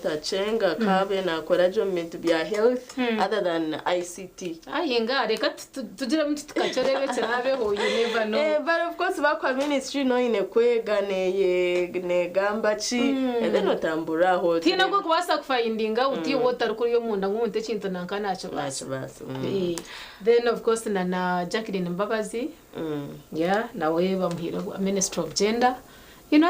Pastor Chenga kabe na kora bintu bya health other than ICT. Ayinga reka tugira muti tukacyorebe cyarabeho you never know. But of course bakwa ministry no ine kwega ne gamba chi then otamburaho. Tina ko kwasa kufindinga uti water kuri yo munda ngumunte kintu nankana cyo basi. Then of course na Jacqueline Mbabazi. Yeah, nawe bamuhira Ministry of Gender.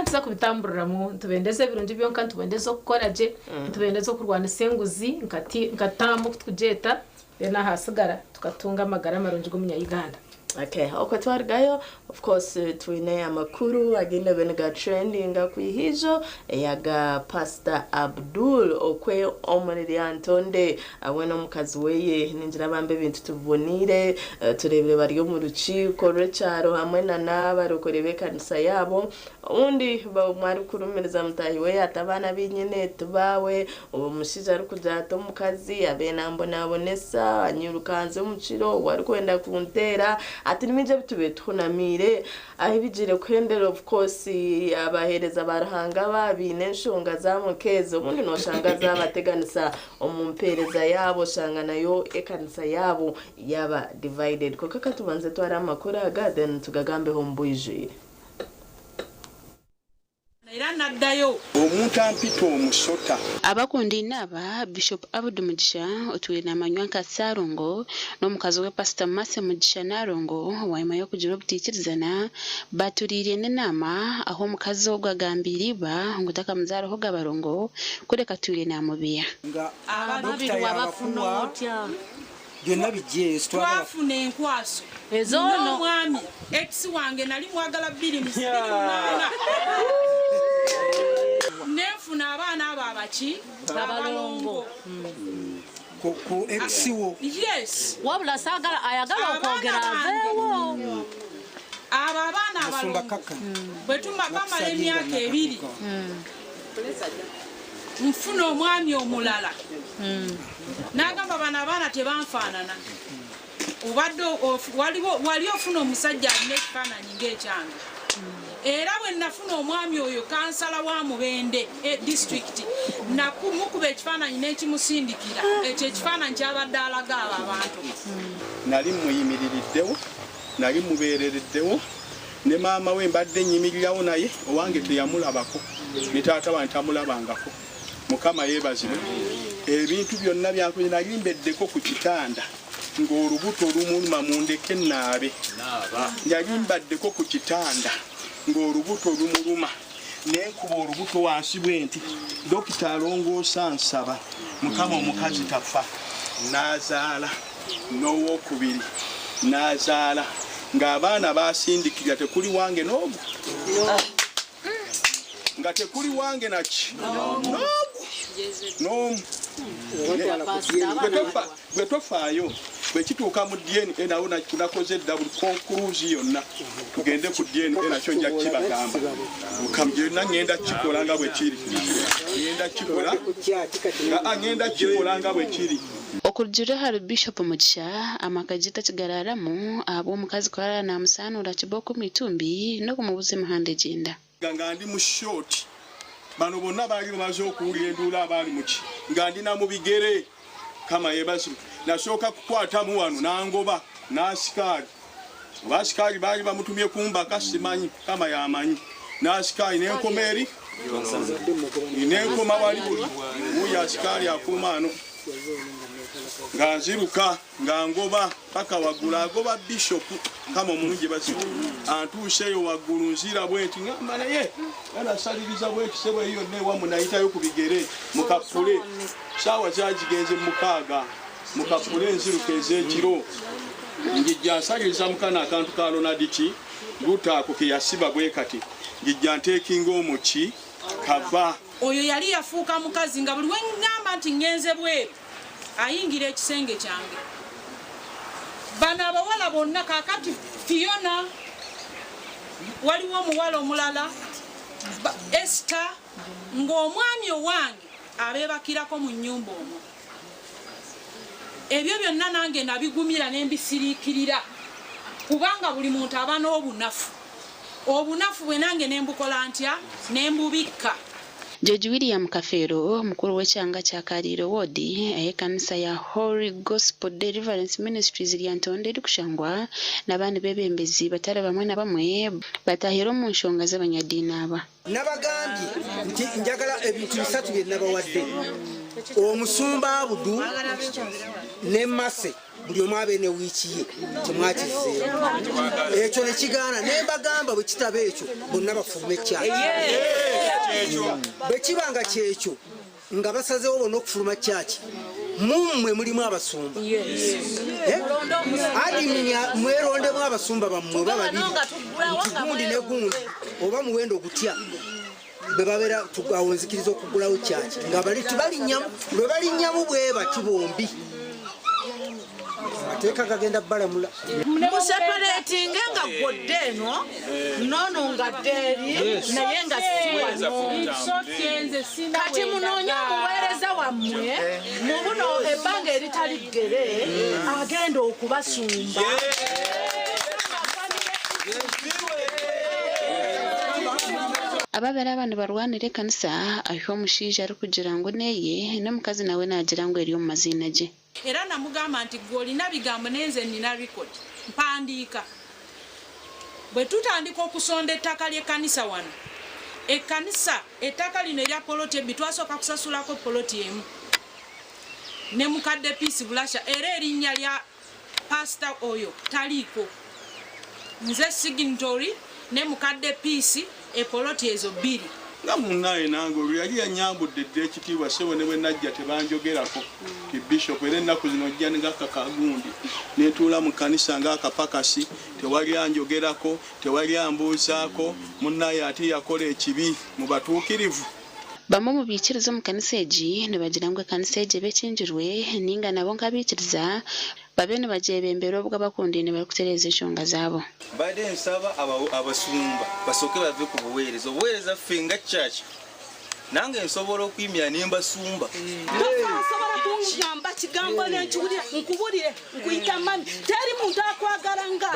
Tuza kubitamburiramu tubendeze birungi byonka tubendeze gukora je tubendeze kurwana senguzi nkatamu kutujeta bena hasigara tukatunga amagara marungi go munya Uganda. Okay, okotwargayo of course twine amakuru agenda benega trending kwihijo yaga Pastor Abdul okwe omuriri Antonde awena mukazi weye ninjira bambe bintu tubonire turebere bari mu ruciko rw'cyaro hamwe na n'abarokorebe kanisa yabo undi bamwari kurumereza mutayi we atabana binyene tubawe uwo mushija ari kujato mukazi abena mbona abonesa anyurukanze umuciro wari kwenda kuntera ati nimije bitube tunamire ahibijire kwendera of course abahereza barahanga babine nshonga zamukezo ubundi no shanga zabateganisa omumpereza yabo shanga nayo ekanisa yabo yaba divided ko kakatubanze twara amakuru aga then tugagambe hombuyije omuntu ampito omusota abakundi naba Bishop Abdul Mugisha otuwe na manywanka Sarongo n'omukazi we Pastor Mase Mugisha Narongo waimayo kugira obutikirizana baturire n'enama aho omukazi ogwagambiriba ngutaka muzaro ho gabarongo kureka tuire na mubiya ababiri wabafuna otya byonna bijje twafuna enkwaso ezono mwami ex wange nali mwagala 2 nefuna abaana abo abaki abalongo ku ex wo yes wabula sagala ayagala okwogera avewo aba abaana abalongo bwetuma bamala emyaka 2 nfuna omwami omulala nagamba bana abaana tebanfaanana obadde wali ofuna omusajja alina ekifaananyi ng'ekyange era bwe nafuna omwami oyo kansala wa Mubende district nakumukuba ekifaananyi n'ekimusindikira ekyo ekifaananyi kyabadde alaga abo abantu nali muyimiririddewo nali mubeerereddewo ne maama we mbadde nyimirirawo naye owange teyamulabako ne taata wange tamulabangako Mukama yeebazibwe ebintu byonna byakoze nali mbeddeko ku kitanda ng'olubuto lumuluma mundeke naabe nali mbaddeko ku kitanda ng'olubuto lumuluma nenkuba olubuto wansi bwenti dokita alongoosa nsaba Mukama omukazi tafa n'azaala n'owokubiri n'azaala ng'abaana basindikira tekuli wange n'ogu nga tekuli wange naki n'omu bwe tofaayo bwe kituuka mu DNA nawo nakoze double conclusion yonna tugende ku DNA nakyo nja kibagamba mukamjena ngenda kikola nga bwe kiri ngenda kikola nga bwe kiri okujira hari Bishop Mugisha amakajita kigararamu abo omukazi kwara na musanura kiboko mitumbi no kumubuze muhande jenda nga ndi mu short bano bonna baali bamaze okuwulira enduula abaali muki nga ndina mu bigere kama yebazi nasooka kukwatamu wano nangoba n'asikaali abasikaali baali bamutumye kumbaka simanyi kama yamanyi n'asikaali n'enkoma eri n'enkoma wali uyo asikaali akuma ano nga nziruka nga ngoba paka waggulu agoba Bishop kama omungi basi antuuseyo waggulu nzira bwenti ngamba naye anasaliriza bwenti sebo eyo ne wamu nayitayo ku bigere mukapule sawa zagigenze mukaaga mukapule nziruka ez'ekiro ngijja nsaliriza mukana akantu ka Ronadiki lutaako ke yasiba bwe kati ngijja nteekinga omuki kava oyo yali yafuuka mukazi nga buli wengamba nti ngenze bweru ayingira ekisenge kyange bano abawala bonna kakati Fiona waliwo omuwala omulala Esther ng'omwami owange abeebakirako mu nnyumba omwo ebyo byonna nange nabigumira n'embisiriikirira kubanga buli muntu aba n'obunafu bwe nange nembukola ntya nembubikka George William Kafero mukuru w'ekyanga kya Kaliro Ward ekanisa ya Holy Gospel Deliverance Ministries lyantonde likushangwa n'abandi bebembezi batara bamwe na bamwe batahira mu nshonga z'abanyadini aba nabagambye nti njagala ebintu bisatu bye nabawadde omusumba Abudu ne Mase buli omu abeene wiiki ye temwakizeewo ekyo ne kigaana ne mbagamba bwe kitaba ekyo bonna bafume ekyaki bwe kibanga kyekyo nga basazeewo bonna okufuluma kyaki mummwe mulimu abasumba adiminya mwerondemu abasumba bammwe oba babiri nti gundi ne gundi oba muwendo ogutya bwe babeera awo nzikiriza okugulawo kyaki nga lwe balinnyamu bwe bati bombi ateeka gagenda balamula museparatinge nga gwodde eno nono nga ddeeri naye nga kati munoonye omuweereza wammwe mu buno ebbanga eritali ggere agenda okubasumba ababeera abantu barwanira ekanisa aho omushaija ari kugira ngu neye n'omukazi nawe nagira ngu eri omu maziina gye era namugamba nti gwe olina bigambo nenze nina rikodi mpandiika bwe tutandika okusonda ettaka ly'ekkanisa wano ekkanisa ettaka lino erya poloti ebbi twasooka kusasulako poloti emu ne mukadde piisi bulasha era erinnya lya pasita oyo taliiko nze signatory ne mukadde piisi epoloti ezo bbiri nga munnaye nange olwo yali yanyambudde dde ekitiibwa sebo ne bwe najja tebanjogerako ti bishop era ennaku zino ojja ngakakagundi netuula mu kkanisa ng'akapakasi tewali anjogerako tewali ambuusaako munnaye ate yakola ekibi mu batuukirivu bamwe mu biikiriza mu kanisa egi ne bagira ngu ekkanisa egi ebekinjirwe ninga nabo nk'abiikiriza babe ne bagyebembera obwa bakundini bali kutereeza ensonga zaabo badde nsaba abasumba basooke bave ku buweereza obuweereza ffe nga church nange nsobola okuyimira ne mbasumba nsobola kungamba kigambo nenkiwulira nkubulire nkuyita mami teri muntu akwagala nga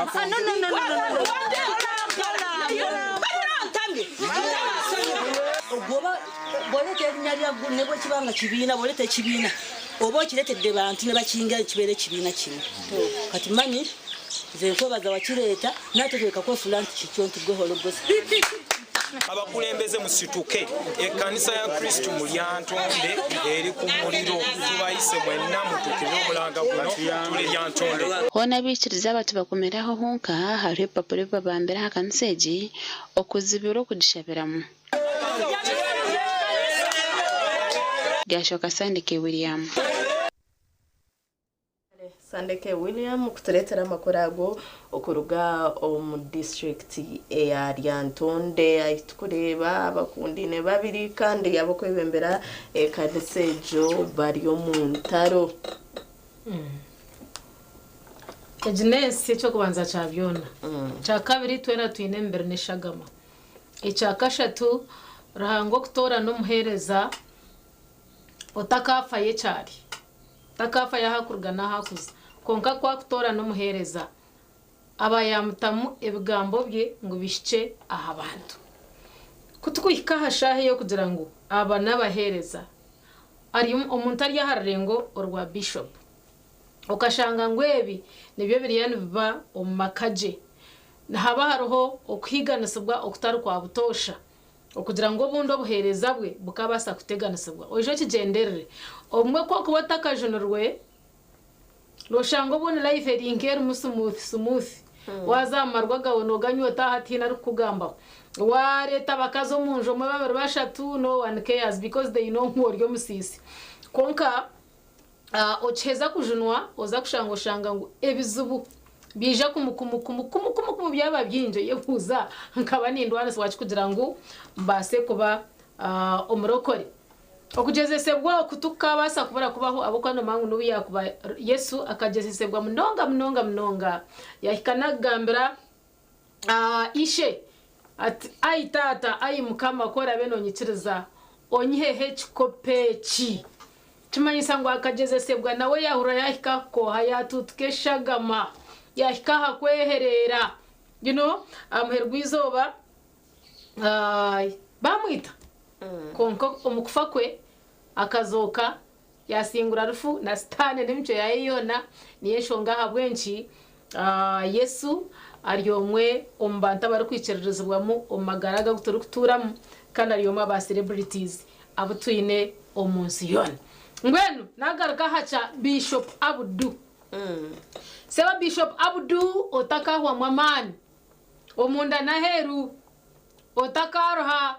boleta erinnya lya ne bwe kibanga kibiina boleta ekibiina oba okiretedde bantu ne bakinga kibeera ekibiina kimu kati manyi nze nkwebaza wakireeta nategeeka kwefula nti kikyo nti gwe hologosi abakulembeze musituke ekkanisa ya Kristo mu Lyantonde eri ku muliro tubayise mwenna mutukire omulanga guno tuli Lyantonde hona biikiriza abantu bakomeraho honka hariho epapuro babambiraho akkanisa egi okuzibira okugishabiramu Gashoka Sandike William Sandike William kutuletera amakuru ago okuruga omu district eya Lyantonde ayitukureba abakundine babiri kandi abakwebembera ekanisa ejo bari omu ntaro Ejinesi ekyo kubanza kya byona kya kabiri twena twine embere n'eshagama ekya kashatu rahango kutora n'omuhereza otakafa yecyari takafa yahakurga nahakuza konka kwa kutora n'omuhereza abayamutamu ebigambo bye ngo bishike aha bantu kutukuhika hashahe yo kugira ngo aba n'abahereza ari omuntu ari yaharengo orwa bishop okashanga ngwebi nibyo biriyani biba omu makaje haba hariho okuhiganisibwa okutari kwa butosha okugira ngo obundi obuhereza bwe bukabasa kuteganisibwa ojo kigenderere omwe kwa kuba takajonorwe loshanga obundi life eri nkeri mu smooth wazamarwa gawo noganyota hatina ari kugamba wareta bakazo munjo mwe babiri bashatu no one cares because they know who are musisi konka ocheza kujunwa oza kushanga ngo ebizubu bija kumukumu byaba byinje yefuza nkaba nindwana swachi kugira ngo mbase kuba omurokore okugezesebwa kutukabasa kubara kubaho abokano mangu no yakuba Yesu akagezesebwa mnonga yahikana gambira ishe ati aitata ayi mukama kora beno nyikiriza onyihehe kikopechi tumanyisa ngo akagezesebwa nawe yahura yahika ko hayatutukeshagama yahika hakweherera amherwa izoba bamwita konko omukufa kwe akazoka yasingura rufu na stane n'imico ya yona niye shonga habwenchi Yesu aryomwe ombanta bari kwicererezebwamo omagaraga guturukuturamu kandi aryomwe aba celebrities abutwine omunsi yona ngwenu nagaruka hacha Bishop Abdu seba Bishop Abdu otakahwa mwamani omunda naheru otakaroha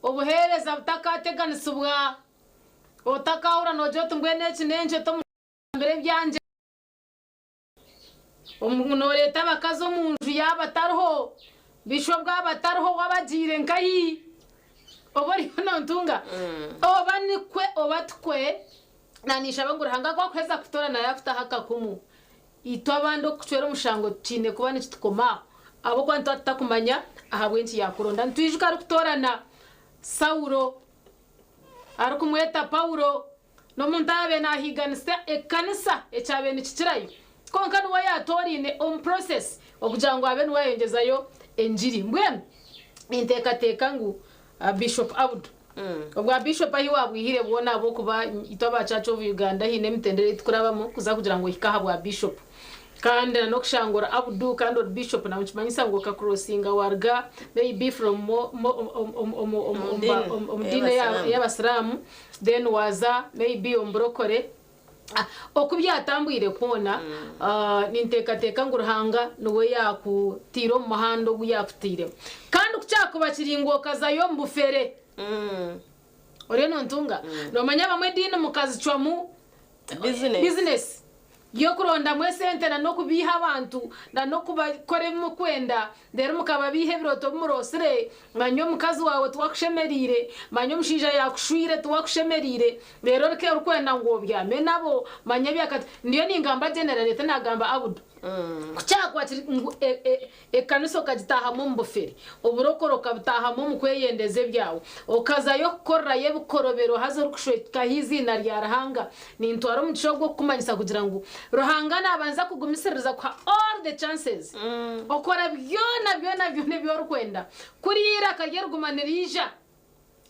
obuhereza butakateganisubwa otakahura nojoto mbwene kinenje to mbere byanje omuntu leta bakazo munju yabatarho Bishop bwabatarho wabagire nkayi obori no ntunga obanikwe obatkwe nanisha bangurahanga kwa kweza kutora na yafuta haka kumu itwa bando kucwera mushango tine kuba nikitukoma abo kwantu atakumanya ahabwenci yakuronda ntwijuka ari kutorana Saulo ari kumweta Paulo no muntabe nahiganisa ekanisa echabe nikikirayo konka nuwa yatorine on process okujango abe nuwa yongezayo enjiri mbwenu inteka ngu Bishop Abdu obwa Bishop ayi wabwihire bwona abo kuba itwa Church of Uganda hine mitendere tukurabamo kuza kugira ngo hikaha bwa Bishop kandi no kushangora Abdu kandi Bishop na mchimanyisa ngo ka crossinga warga maybe from umdine y'abasiramu then waza maybe ombrokore okubyatambwire kubona ninteka nguruhanga nuwe yakutira mu mahando guyakutire kandi kucyakubakira kazayo mbufere ore no ntunga no manya bamwe dine mukazi cwamu business yo kuronda mwe sente na no kubiha abantu na no kubakore mu kwenda ndero mukaba bihe biroto murosire manyo mukazi wawe twakushemerire manyo mushija yakushwire twakushemerire rero ke urukwenda ngo byame nabo manya byakati ndiyo ningamba general leta nagamba Abdu kucyakwa ekaniso kagitaha mu mbuferi uburokoro kabitaha mu kweyendeze byawo okaza yo korra yebukorobero hazo rukushweka hizina rya rahanga ni ntwaro mu cyo kumanyisa kugira ngo ruhanga nabanza kugumisiriza kwa all the chances okora byo rukwenda kurira kagergumanirija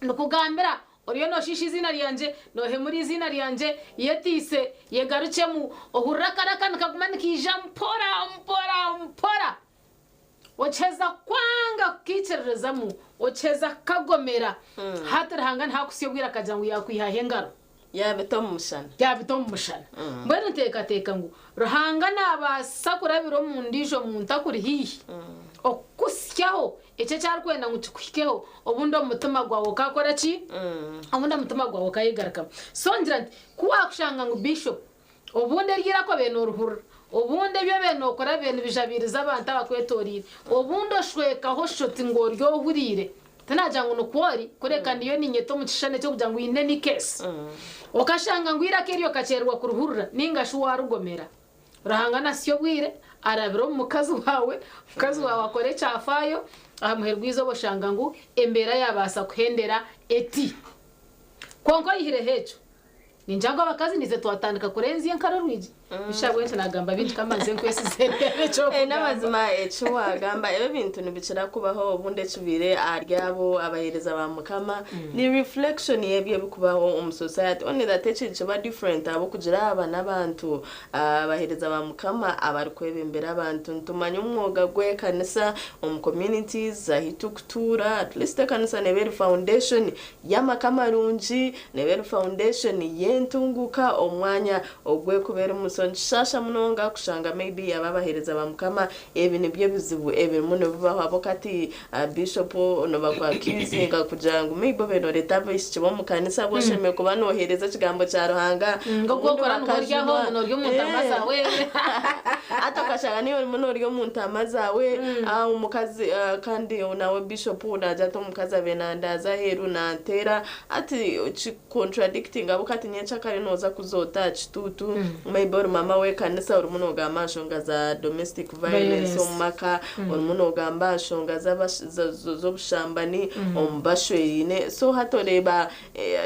nukugambira oriyo no shishi izina ryanje no hemuri izina ryanje yetise yegarucemu ohurakaraka nkagumanikija mpora ocheza kwanga kicerezamu ocheza kagomera hatarahanga ntakusiyobwira kajangu yakwihahengaro yabito mu mushana mbere nteka ngo ruhanga nabasakura biro mu ndijo mu ntakuri hihi okusyaho ece cyarkwenda ngo tukwikeho ubundi umutima gwawo kakora ki ubundi umutima gwawo kayigaraka songira kuwa kushanga ngo Bishop ubundi ryira ko bene uruhura ubundi byo bene okora bene bijabiriza abantu abakwetorire ubundi oshweka ho shoti ngo ryo hurire tanaja ngo nukwori kureka ndiyo ninyeto mu kishane cyo kugira ngo ine ni case okashanga ngo irakeriyo kacerwa ku ruhurura ninga shuwa rugomera rahanga nasiyo bwire arabiro mukazi wawe akore cyafayo amuherwizo boshanga ngo embera yabasa kuhendera eti konko yihire hecho ninjango abakazi nize twatandika kurenziye nkarorwiji bishabwe nagamba bintu kamaze nkwesizere cyo n'amazima echo wagamba ebe bintu nibicira kubaho bunde cubire aryabo abahereza ba mukama ni reflection yebye bikubaho um society only that echo ba different abo kugira abana abantu abahereza ba mukama abari kwebembera abantu ntumanya umwoga gwe kanisa communities ahitukutura at least kanisa Nebel Foundation y'amakamarunji Nebel Foundation yentunguka omwanya ogwe kubera nshasha munonga kushanga maybe ababahereza ba mukama ebintu bye bizibu muno bibaho abokati Bishop no bakwa kizinga kujangu maybe beno leta bishye bo mukanisa bosheme kuba nohereza kigambo cya ruhanga ngo gukora n'uryaho n'uryo muntamaza we atakashanga niyo n'uryo muntamaza we umukazi kandi nawe Bishop unaja to mukazi abenandaza heru na ntera ati contradicting abokati nyecha kare noza kuzota chitutu maybe mama we kanisa urumuno gamba shonga za domestic violence omaka urumuno gamba shonga zo bushambani ombashweyine so hatoreba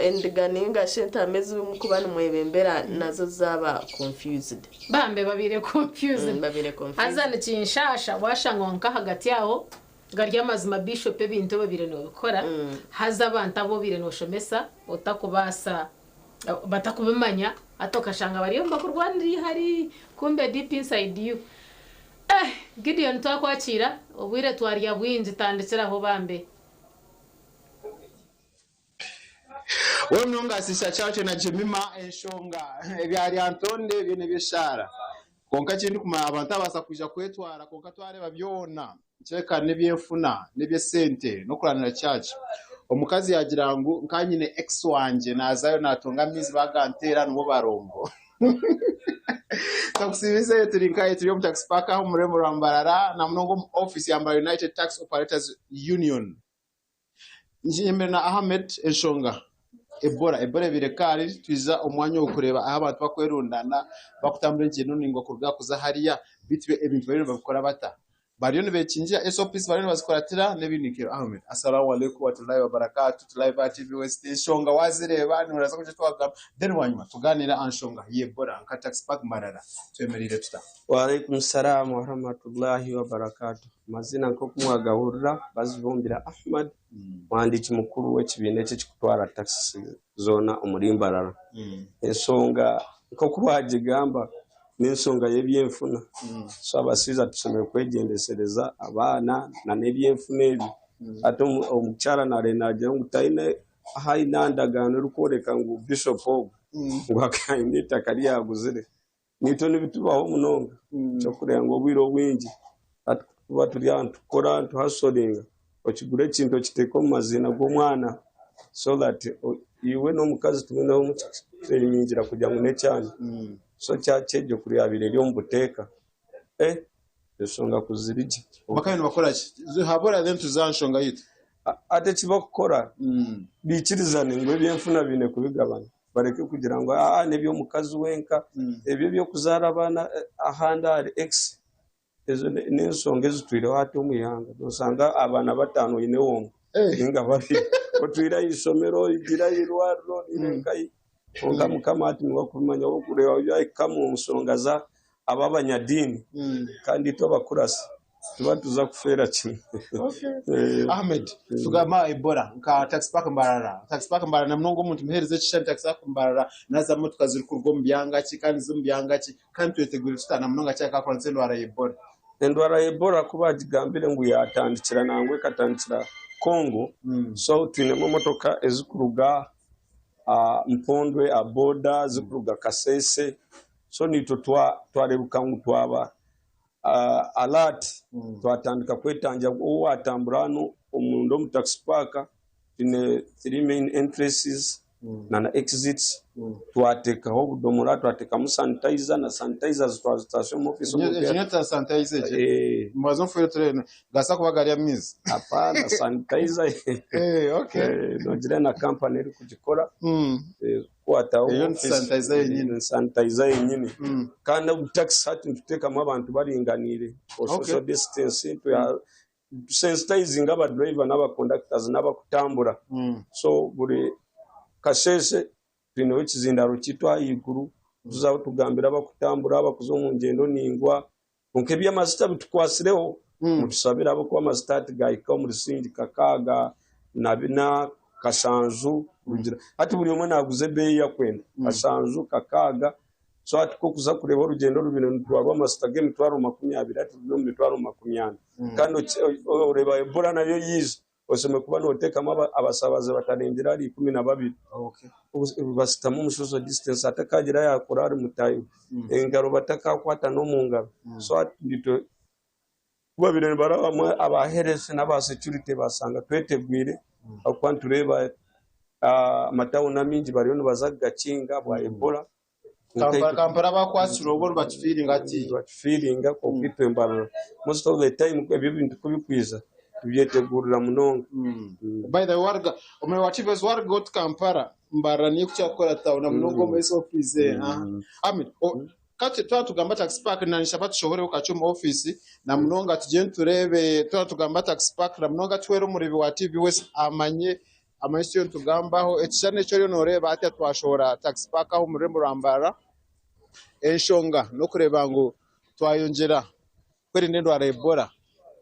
endiganinga shenta mezi mukubana mwebembera nazo zaba confused babire confused babire confused azana kinshasha washanga nka hagati yaho garya mazima bishop ebintu babire no bikora haza abantu abo bire no shomesa otakubasa batakubimanya atokashanga bariyo mbakurwanira hari kumbe deep inside you Gideon twakwakira obwire twarya bwinji tandikiraho bambe we mnonga sisha chache na Jemima Enshonga ebyali Antonde byene byeshara konka kindi kuma abantu abasa kuja kwetwara konka twareba byona cheka nebyefuna nebyesente no kuranira church omukazi yagira ngo nkanyine ex wanje nazayo natonga mizi bagantera no barongo takusibize turinkaye turi mu tax park aho muremo rambarara na mnongo office ya United Tax Operators Union njimbe na Ahmed Enshonga Ebola birekari twiza omwanya wo kureba aho abantu bakwerundana bakutambura ikintu ningo kurga kuza hariya bitwe ebintu bari bakora bata bariyo nibekinjia SOPs bariyo bazikoratira nebinikiro Ahmed assalamu alaykum wa rahmatullahi wa barakatuh live at TV West Enshonga wazireba nuraza kuje twagamba then wanyuma tuganira Enshonga Ebola nka tax park Mbarara twemerire tuta wa alaykum salam wa rahmatullahi wa barakatuh mazina nko kumwagahurira bazibumbira Ahmed mwandiki mukuru w'ekibine cy'ikutwara tax zona umurimbarara Enshonga nko kubagigamba n'ensonga y'ebyemfuna so abasiza tusomeye kwegendesereza abana na n'ebyemfuna ebi ate omukyala narenajya ngo tayine hainandagano rukoreka ngo bishop ngo akayine takari yaguzire nito nibitubaho munonga cyo kureba ngo bwiro bwingi atuba turi antu kora antu hasolinga okigure kintu kiteko mazina g'omwana so that iwe no mukazi tumenaho mukiringira kujya mu necyane so cyaceje kuri abire ryo mbuteka Enshonga kuzirije bakayino bakora ki habora them tuzanshonga yito ate kibakora bikirizane ngo byemfuna bine kubigabana bareke kugira ngo nebyo mukazi wenka ebyo byo kuzara abana ahanda ari x ezo n'ensonga ezitwire hati umuyanga dosanga abana batanu ine wongo inga bari otwira isomero igira irwaro irenkai onga mukamati niwakumanya wo kureba bya kamu musonga za ababanyadini kandi to bakurasa tuba tuza kufera kimwe Ahmed tugama Ebola nka tax park Mbarara na mnongo umuntu muhereze cyane tax park Mbarara naza mu tukaziri kurwo mbyanga ki kandi zumbyanga ki kandi twetegura tutana mnonga cyaka konse ndwara Ebola endwara Ebola kubagigambire ngo yatandikira nangwe katandikira Kongo so twinemo motoka ezikuruga mpondwe aboda zikuruga Kasese so nito twarebuka ngo twaba alert twatandika kwetanja uwo atamburano omundo mu tax park ine 3 main entrances na exits twateka ho budomora twateka mu sanitizer na sanitizers twa station office nyeta sanitizer mwazo fere trene gasa kubagaria mizi apana sanitizer okay nogire na company iri kugikora kwata sanitizer yenyine kandi tax hati tuteka mu abantu baringanire social distance to sensitizing aba driver n'aba conductors n'aba kutambura so buri Kasese twino w'ikizindaro kitwa iguru tuzaho tugambira bakutambura abakuzo mu ngendo ningwa onke by'amazita bitukwasireho mutusabira abo kwa mazita gayika mu rusingi kakaga nabina kashanju rugira ati buri umwe naguze beyi yakwenda kashanju kakaga so ati ko kuza kureba urugendo rubino twaba amazita game twaro 20 ati byo mu twaro 20 kandi ureba Ebola nayo yize osome kuba notekamo abasabaze batarengera ari 12 basitamu mushozo distance atakagira yakora ari mutayo engaro batakakwata no mungaro so atito kuba birene barabamwe abaherese n'aba security basanga twetegwire akwantureba matawo namingi bariyo bazagakinga bwa Ebola kampara bakwasira ubwo batfiringa ko kwitembana most of the time ebyo bintu kubikwiza byetegurira munonga by the warga umewachivez warga got Kampala Mbarara ni kucyakora tauna munongo mu office Amen kati twatugamba tax park na nishaba tushobore ukacuma office na munonga tugende turebe twatugamba tax park na munonga twero muribi wa TV West amanye amasiyo tugambaho ekishane cyo ryo noreba ati twashobora tax park aho murembo Mbarara Enshonga no kureba ngo twayongera kweri ndendo ara Ebola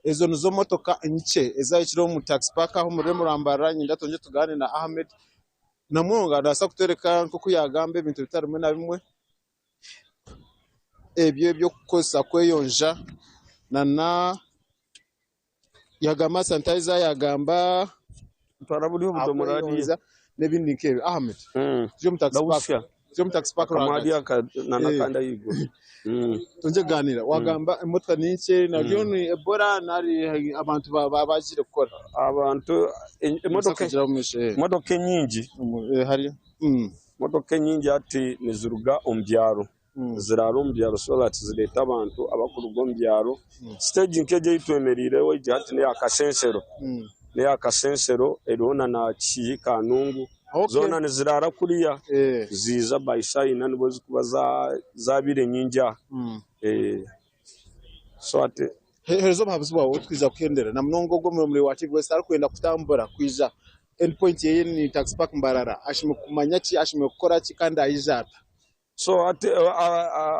ezo nizo motoka nke ezayikiro mu taxi park aho muri Murambara nyinda tonje tugane na Ahmed namwonga ndasa kutereka nko kuyagamba ibintu bitarumwe na bimwe ebyo kukosa kweyonja na yagamba sanitizer yagamba twarabuliho budomoradiza nebindi nkebe Ahmed tuje mu taxi park ramadi nanakanda yigo tonje ganira wagamba imotoka ninke nabyo ni Ebola nari abantu babajire gukora abantu imodoka nyingi hari motoka nyingi ati nizuruga ombyaro zirara ombyaro so that zireta abantu abakuruga ombyaro stage nkeje yitwemerire ati ne akasensero eriona na ki kanungu zona nizirara kuriya ziza by shine nibo zikuba zabire nyinja so ati hezo babuzwa utwiza kuyendera na mnongo gwo muri wati gwese ari kwenda kutambura kwiza endpoint yeye ni taxi park Mbarara ashime kumanya ki ashime gukora ki kandi ayizata so ati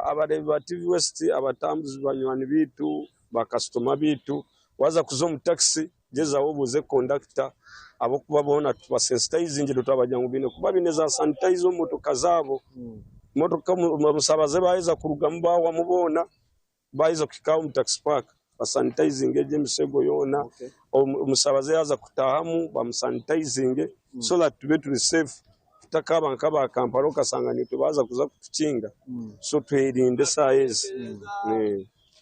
abarebi ba TV West abatambuzi banywani bitu ba customer bitu waza kuzo mu taxi jeza obuze conductor abo kuba bona tubasensitize ngiro twabajyangu bine kuba bineza sanitize motoka zabo motoka musabaze bayiza kurugamba wamubona bayiza kikawo mu taxi park basanitizing eje misego yona umusabaze yaza kutahamu bamusanitizing so that tube turi safe takaba nkaba Kampala kasanga nito baza kuza kutukinga so twirinde size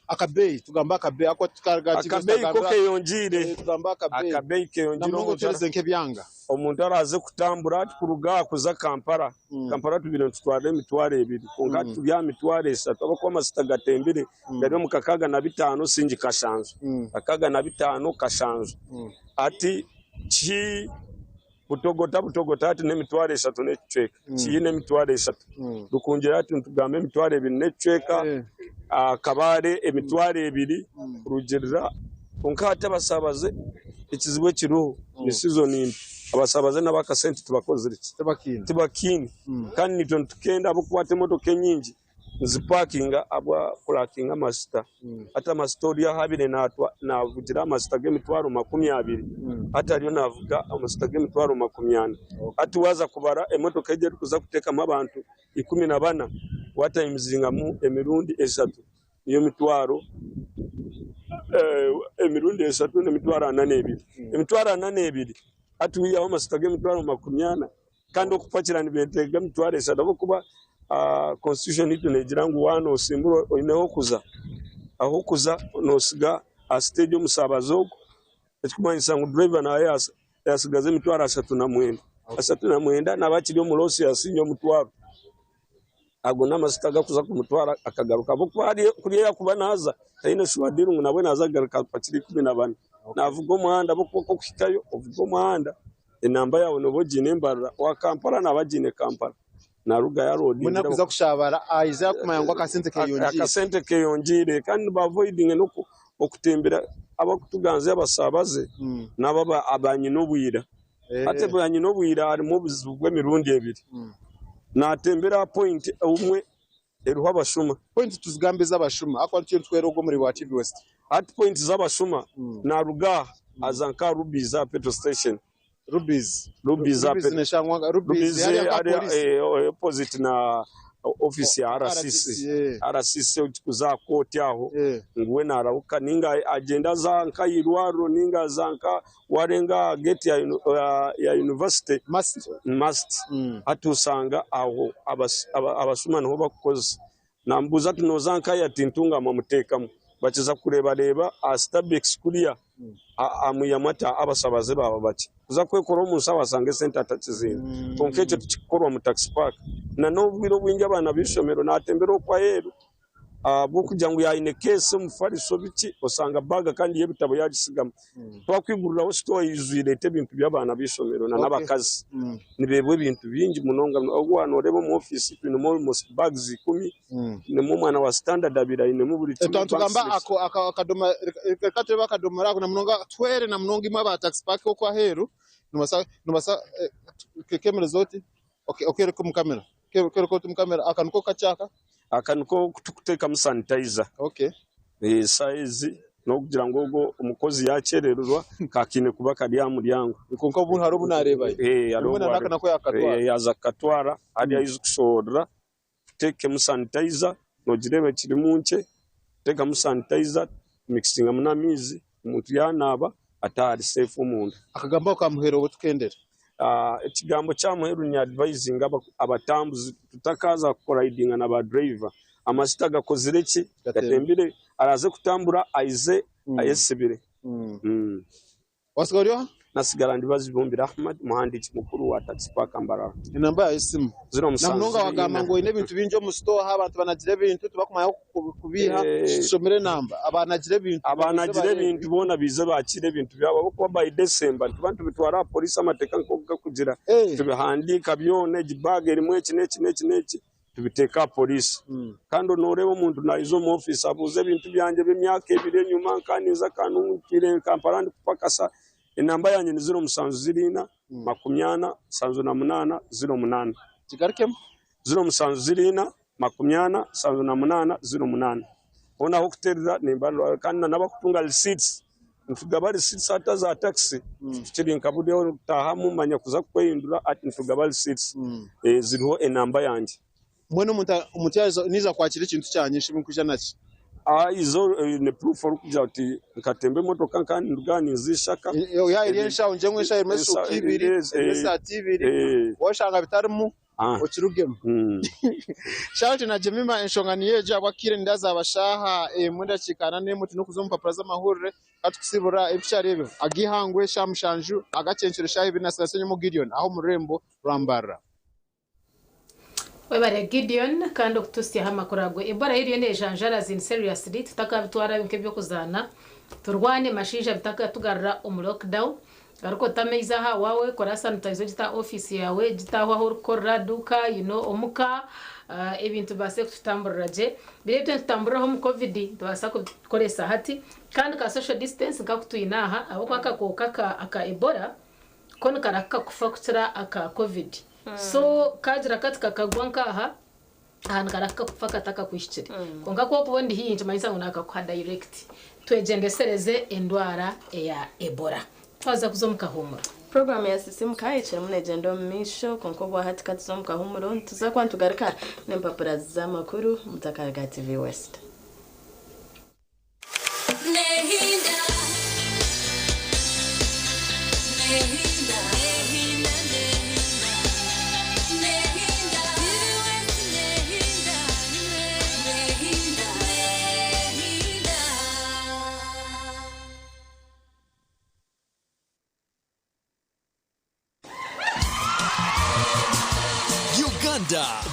akabeyi tugamba akabeyi akwa tukaragati akabeyi ko keyonjire tugamba akabeyi keyonjire no tereze nkebyanga omuntu araze kutambura ati kuruga kuza Kampala Kampala tubire tutware emitware ebiri konga tubya mitware 3 abako masita gatembere bari mu kakaga na 5 singi kashanzo akaga na 5 kashanzo ati chi butogota ati nemitware 3 necweka chi nemitware 3 dukungira ati tugambe emitware 2 necweka kabare emitware 2 rugerera onkata basabaze ikizibwe kiruho ni season abasabaze n'abakasente tubakozire tibakini kandi niton tukenda abo kuwate motoka nyingi ziparkinga aba parkinga master hata mastori ya habire navugira master gemitwaro 20 hata ariyo navuga master gemitwaro 20 ati waza kubara emotoka ije kuza kuteka mabantu 14 wata imizinga mu emirundi 3 niyo mitwaro emirundi 3 nemitwaro 82 emitwaro 82 atuya aho mastage mitwaro 20 kandi okupakira nibetega mitwaro 3 abo kuba constitution ito negirangu wano simburo oineho kuza aho kuza nosiga a stage omusabazo ekikumanyisa ngu driver na yasigaze mitwaro 3 nabakiri omulosi yasinyo mutwaro agona masitaga kuza kumutwara akagaruka abo kuriya kuba naza taine shuwadiri ngo nabwe naza garuka pakiri 14 navuga umuhanda abo koko kikayo uvuga umuhanda enamba yawe nobogine Mbarara wa Kampala nabagine Kampala na ruga ya road muna kuza kushabara aiza kumayangwa akasente keyonjire kandi ba avoiding no okutembera abakutuganze abasabaze nababa abanyi nobwira ate banyi nobwira ari mu buzugwe mirundi 2 natembera point umwe eruha abashuma point tuzigambe z'abashuma akwantiyo twerogo muri wa TV West at point z'abashuma na ruga azanka rubiza petrol station rubiza opposite na office ya RCC kuza koti aho ngwe narauka ninga agenda zanka yirwaro ninga zanka warenga gate ya university must atusanga aho abasuma naho bakoze nambuza tunozanka yatintunga mamutekamu bakiza kureba astabix kulia amuyamata abasabaze baba baki kuza kwekora omunsi abasange center atakizina konkecho tukikorwa mu taxi park na nobwiro bwinja abana bishomero natembera kwa yeru bukujya ngo yaine case mufariso biki osanga baga kandi yebitabo yagisigama twakwigurira ho store yuzuye ebintu by'abana bishomero na nabakazi nibebwe ibintu bingi munonga ogwana rebo mu office ibintu almost bags 10 ne mu mwana wa standard abira ine mu buri kintu tugamba akadoma kateba akadomara na munonga twere na munonga imwe ba taxi park kwa heru numasa kamera zote okay reko mu kamera kero mu kamera akanuko kachaka akanuko kutukuteka mu sanitizer okay size no kugira ngo go umukozi yakererwa kakine kuba kari ya muryango nkonko bu haro bunareba arubona nakana ko yakatwara yaza katwara ari ayizukshora teke mu sanitizer no girebe kiri munce teka mu sanitizer mixinga munamizi umuntu yanaba atari safe umuntu akagamba kamuhero butukendera ikigambo cyamuheru ni advising abatambuzi tutakaza kuridinga na ba driver amasita gakozireki gatembire araze kutambura aize ayesibire wasigario nasigara ndibazi bombira Ahmad muhandiki mukuru wa taxi park Mbarara inamba ya isimu namunonga wagamba ngo ine bintu binjo mu store abantu banagire bintu tubakumaya kubiha shomere namba abanagire bintu bona bize bakire bintu byabo ko by December abantu bitwara police amateka nkoga kugira tubihandika byone gibage rimwe kineki tubiteka police kandi onoreba umuntu na izo mu office abuze bintu byanje b'imyaka 2 nyuma kaniza kantu kire Kampala kupakasa inamba yanjye ni 07 makumyana sanzu na munana 08 kigarikemo 07 makumyana sanzu na munana 08 ona hokuterera nimbalo kandi nabakutunga receipts mfugaba receipts hata za taxi kiri nkabude tahamu manya kuza kwehindura ati mfugaba receipts ziriho inamba yanjye mwene umutiyazo niza kwakira ikintu cyanyishe mukuja naki izo ne proof for kuja ati katembe motoka kandi ndugani zishaka ya irensha unje mwesha imesu kibiri esa tibiri washanga bitarmu okirugemo shati na jemima enshonganiye abakire ndaza abashaha mwenda kikana ne muti no kuzompapura z'amahurire atukusibura ebisharebe agihangwe shamushanju agacenceresha ibinasasanye mu Gideon aho mu Rembo Rwambara webare Gideon kandi okutusya hamakuragwe ibara iriyo nejanjara zin seriously tutakabitwara binke byo kuzana turwane mashinja bitaka tugarra lockdown ariko tameiza ha wawe kora sanitizer gita office yawe gitaho aho ukora duka omuka ebintu base kutamburiraje birebye tutamburaho mu covid tubasa kukoresa hati kandi ka social distance nkakutuyinaha abo kwaka aka Ebola kono karaka kufakutura aka covid so kajira katika kagwanka aha ahantu karaka kufakataka kwishikire konga ko ubundi hinje mayisa unaka kwa direct twegendesereze endwara ya Ebola twaza kuzomuka humura program ya sisimu kayicira munegendo misho konkobwa hati katuzomuka humura tuzakwa ntugarika nempapura z'amakuru mutakaga TV West Nehinda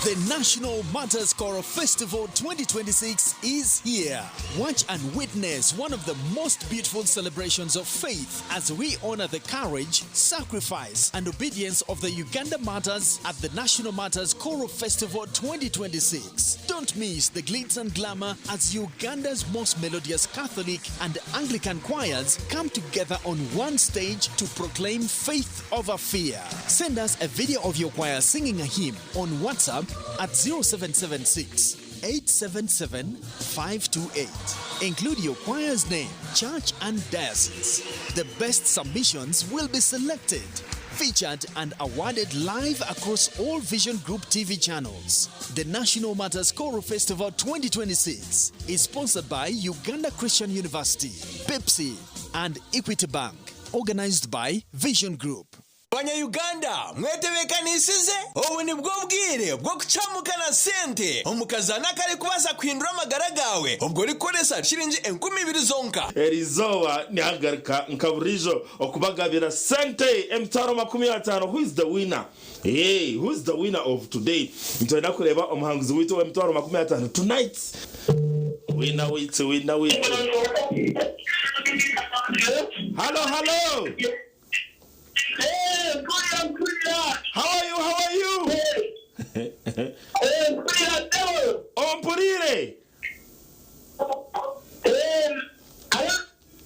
The National Matters Choral Festival 2026 is here. Watch and witness one of the most beautiful celebrations of faith as we honor the courage, sacrifice, and obedience of the Uganda Martyrs at the National Matters Choral Festival 2026. Don't miss the glitz and glamour as Uganda's most melodious Catholic and Anglican choirs come together on one stage to proclaim faith over fear. Send us a video of your choir singing a hymn on WhatsApp at 0776 877 528. Include your choir's name, church, and diocese. The best submissions will be selected, featured, and awarded live across all Vision Group TV channels. The National Matters Choral Festival 2026 is sponsored by Uganda Christian University, Pepsi, and Equity Bank, organized by Vision Group. Banya-Uganda, mwetebekanisize ubu ni bwo bwire bwo kucamuka na sente omukazana kale kubasa kuhindura amagara gawe ubwo rikoresa shiringi 20,000 zonka erizowa nihagarika nkaburijo okubagabira sente emitaro 50. Who is the winner? Hey, who is the winner of today? Ntwenda kureba omuhanguzi wito wa emitaro 50 tonight. Winner. Hello. Hey, How are you? Ompurire.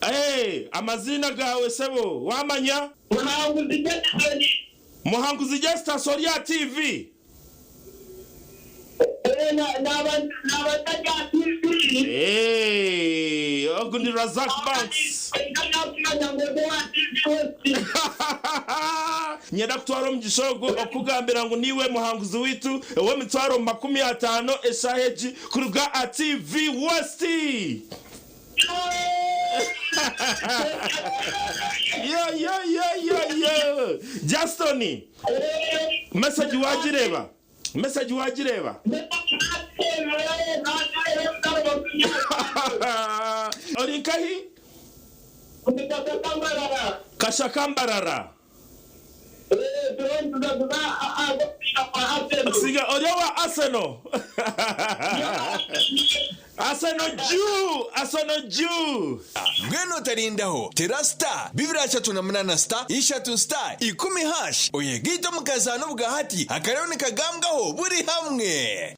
Hey, amazina gawe sebo wamanya? Muhanguzi Jesta Soria TV. Hey, ogundi Razak Banks. Nyedakutwaro mjishogo okugambira ngo niwe muhanguzi witu we mitwaro 50 eshaheji kuruga TV West. Yo. Justoni. Message wajireba. Orinkahi? Kashakambarara. Siga odewa Arsenal. Arsenal Jew. Ngweno tarindaho terasta bibira chatu na munana star ishatu star 10 hash oyegito mukazano bugahati akarone kagambwaho buri hamwe.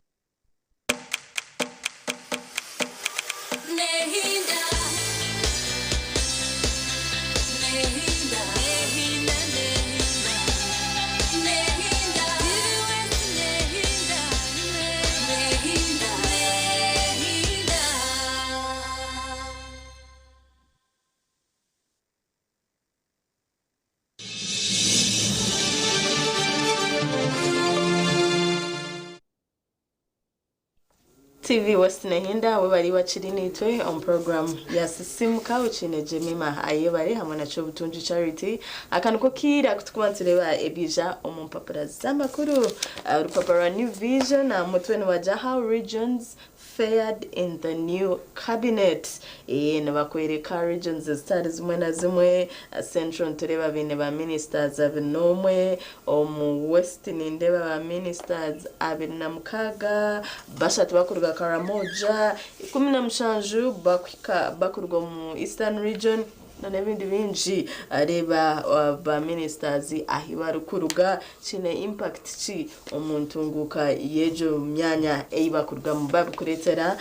TV West Nehinda we bari wachirinitwe on program ya sisimuka uchine Jemima ayebari hamwe na Chobutunji Charity akanuko kira kutukubantureba ebija omumpapura zamakuru urupapura New Vision na mutweni wa How regions fared in the new cabinet nabakwereka regions zitari zimwe na zimwe central tureba bine ba ministers abinomwe omu west nindeba ba ministers abina mukaga bashatu bakurwa Karamoja 17 bakurwa mu eastern region n'ibindi binji areba ba ministers ahibarukuruga cine impact ci umuntu nguka yejo myanya eibakurwa mu babikuretera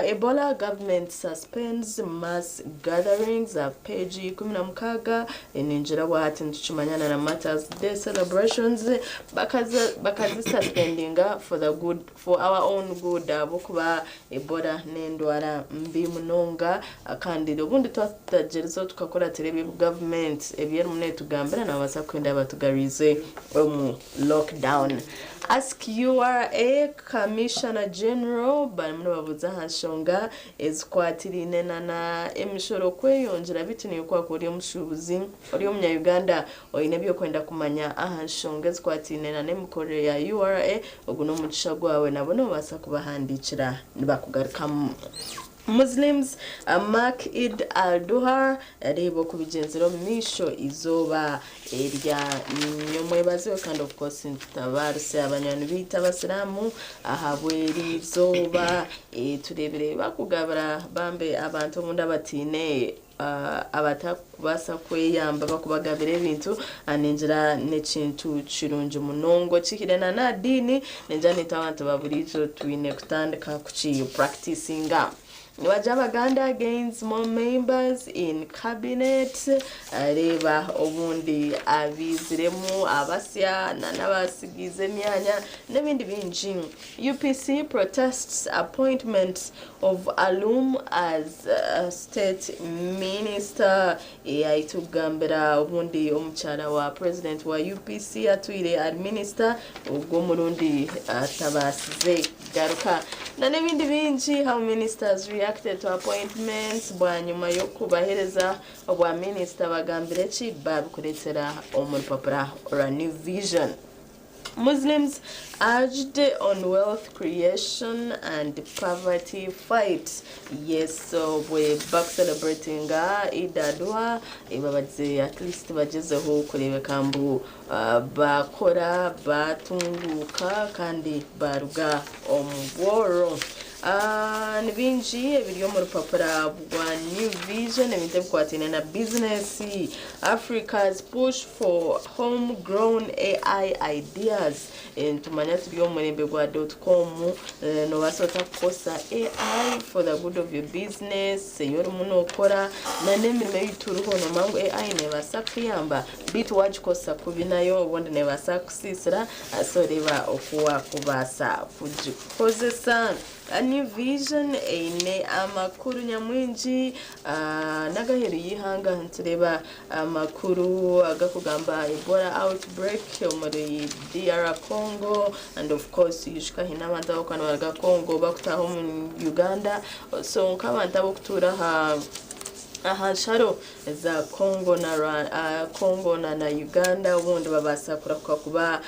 Ebola government suspends mass gatherings page 16 ninjira wahati ntuchumanyana na Matters Day celebrations bakazi suspendinga for our own good bokuba Ebola nendwara mbi munonga kandi ubundi twatagereza tukakora terebe government ebyero mune tugambira na basa kwenda batugarize mu lockdown. Ask URA Commissioner General bamwe bavuza hashonga ezkwatirine na emishoro kweyongera bitiniye kwa kuri mushubuzi ori mu Uganda oyinebyo kwenda kumanya ahashonga ezkwatirine na nemukore ya URA oguno mugisha gwawe nabo basa kubahandikira nibakugaruka Muslims mark Eid al-Duha rebo kubigenzero misho izoba erya nyomwe bazo kandi of course tabarse abanyana bita abasilamu ahabweri izoba turebere bakugabara bambe abantu munda batine abatakubasa kweyamba bakubagabira ibintu aninjira nekintu kirunje munongo cikirena na dini nenjani tabantu baburizo twine kutandika kuchi practicinga Wajabaganda gains more members in cabinet areba obundi abiziremu abasya n'abasigize myanya n'ebindi binji. UPC protests appointment of Alum as state minister yaitugambira obundi omuchara wa president wa UPC atwire administer ubwo murundi tabasize garuka na n'ebindi binji. How ministers reacted to appointments bwanyuma yo kubahereza obwa minister bagambire chi babikuretera omurupapura or New Vision. Muslims urged on wealth creation and poverty fight. Yes, so we back celebrating Eid al-Adha. Ibabaze at least bagezeho kurebe kambu bakora batunguka kandi baruga omuboro. nibinji ebiryo mu rupapura rwa New Vision ebintu bikwatine na business Africa's push for homegrown AI ideas tumanya turi omurembe gwa .com no basota kukosa AI for the good of your business yori muno okora na nemirimo y'ituruho no mangu AI ne basakuyamba bitu wajikosa kubinayo ubundi ne basakusisira asoreba okuwa kubasa kujikozesa A New Vision ine amakuru nyamwinji nagahero yihanga ntureba amakuru agakugamba Ebola outbreak muri DR Congo and of course yushika hinabanta bakwana baraga Congo bakutaho mu Uganda so nkabanta bokutura aha sharo za Congo na Uganda ubundi babasa kurakuka kuba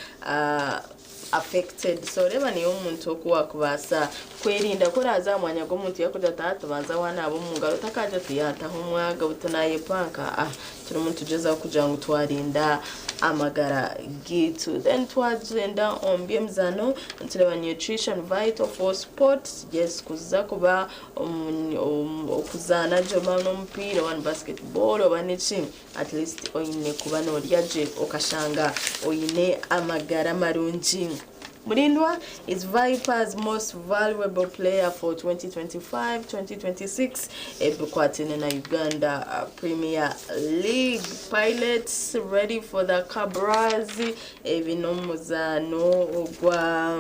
affected so reba niyo umuntu okuwa kubasa kwerinda kuraza mwanya go muntu yakuja tatubanza wana abo mungaro takaje tiyata humwaga butunaye panka turi muntu jeza kuja ngo twarinda amagara gitu then twagenda ombye mzano ntureba nutrition vital for sports yes kuza kuba okuzana joma no mpira one basketball obanichi at least oyine kuba no lyaje okashanga oyine amagara marunji Murindwa is Vipers most valuable player for 2025-2026 ebukwatine na Uganda Premier League. Pilots ready for the Cabrazi ebinomuzano ogwa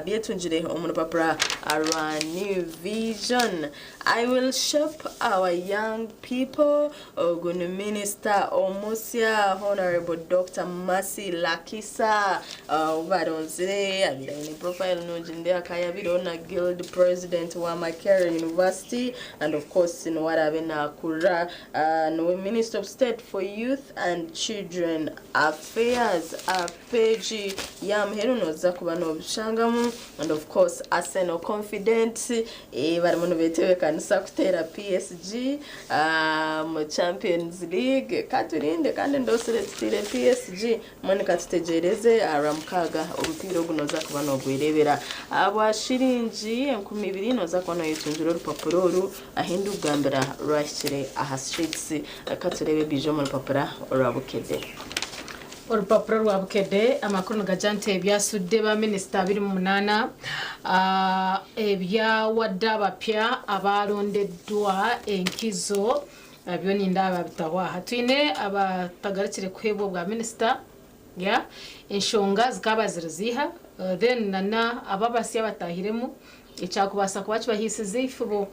bietunjire omurupapura our New Vision. I will shape our young people. Ogunu Minister Omusia Honorable Dr. Mercy Lakisa Ubaronzire abiraine profile nojinde akayabirona Guild President wa Makerere University and of course in warabena kura no Minister of State for Youth and Children Affairs Apeji yamheru noza kuba no bishangamu and of course Arsenal confident baramuno betewe kanisa kutera PSG mu Champions League katurinde kandi ndosere tutire PSG mone katutegereze aramukaga urupiro gunoza kuba no gwirebera abashirinji 20 noza kono yitunjiro rupapuro ru ahindu gambera rwashire aha streets katurebe bijo mu rupapura orabukede urupapuro rwabukede amakuru gajante byasudde ba minister 28 ebya wadaba pya abarondeddwa enkizo byoni ndaba bitawa hatwine abatagarikire kwebo bwa minister ya enshonga zikaba ziriziha then nana ababasi abatahiremu icyakubasa kubacu bahisize ifubo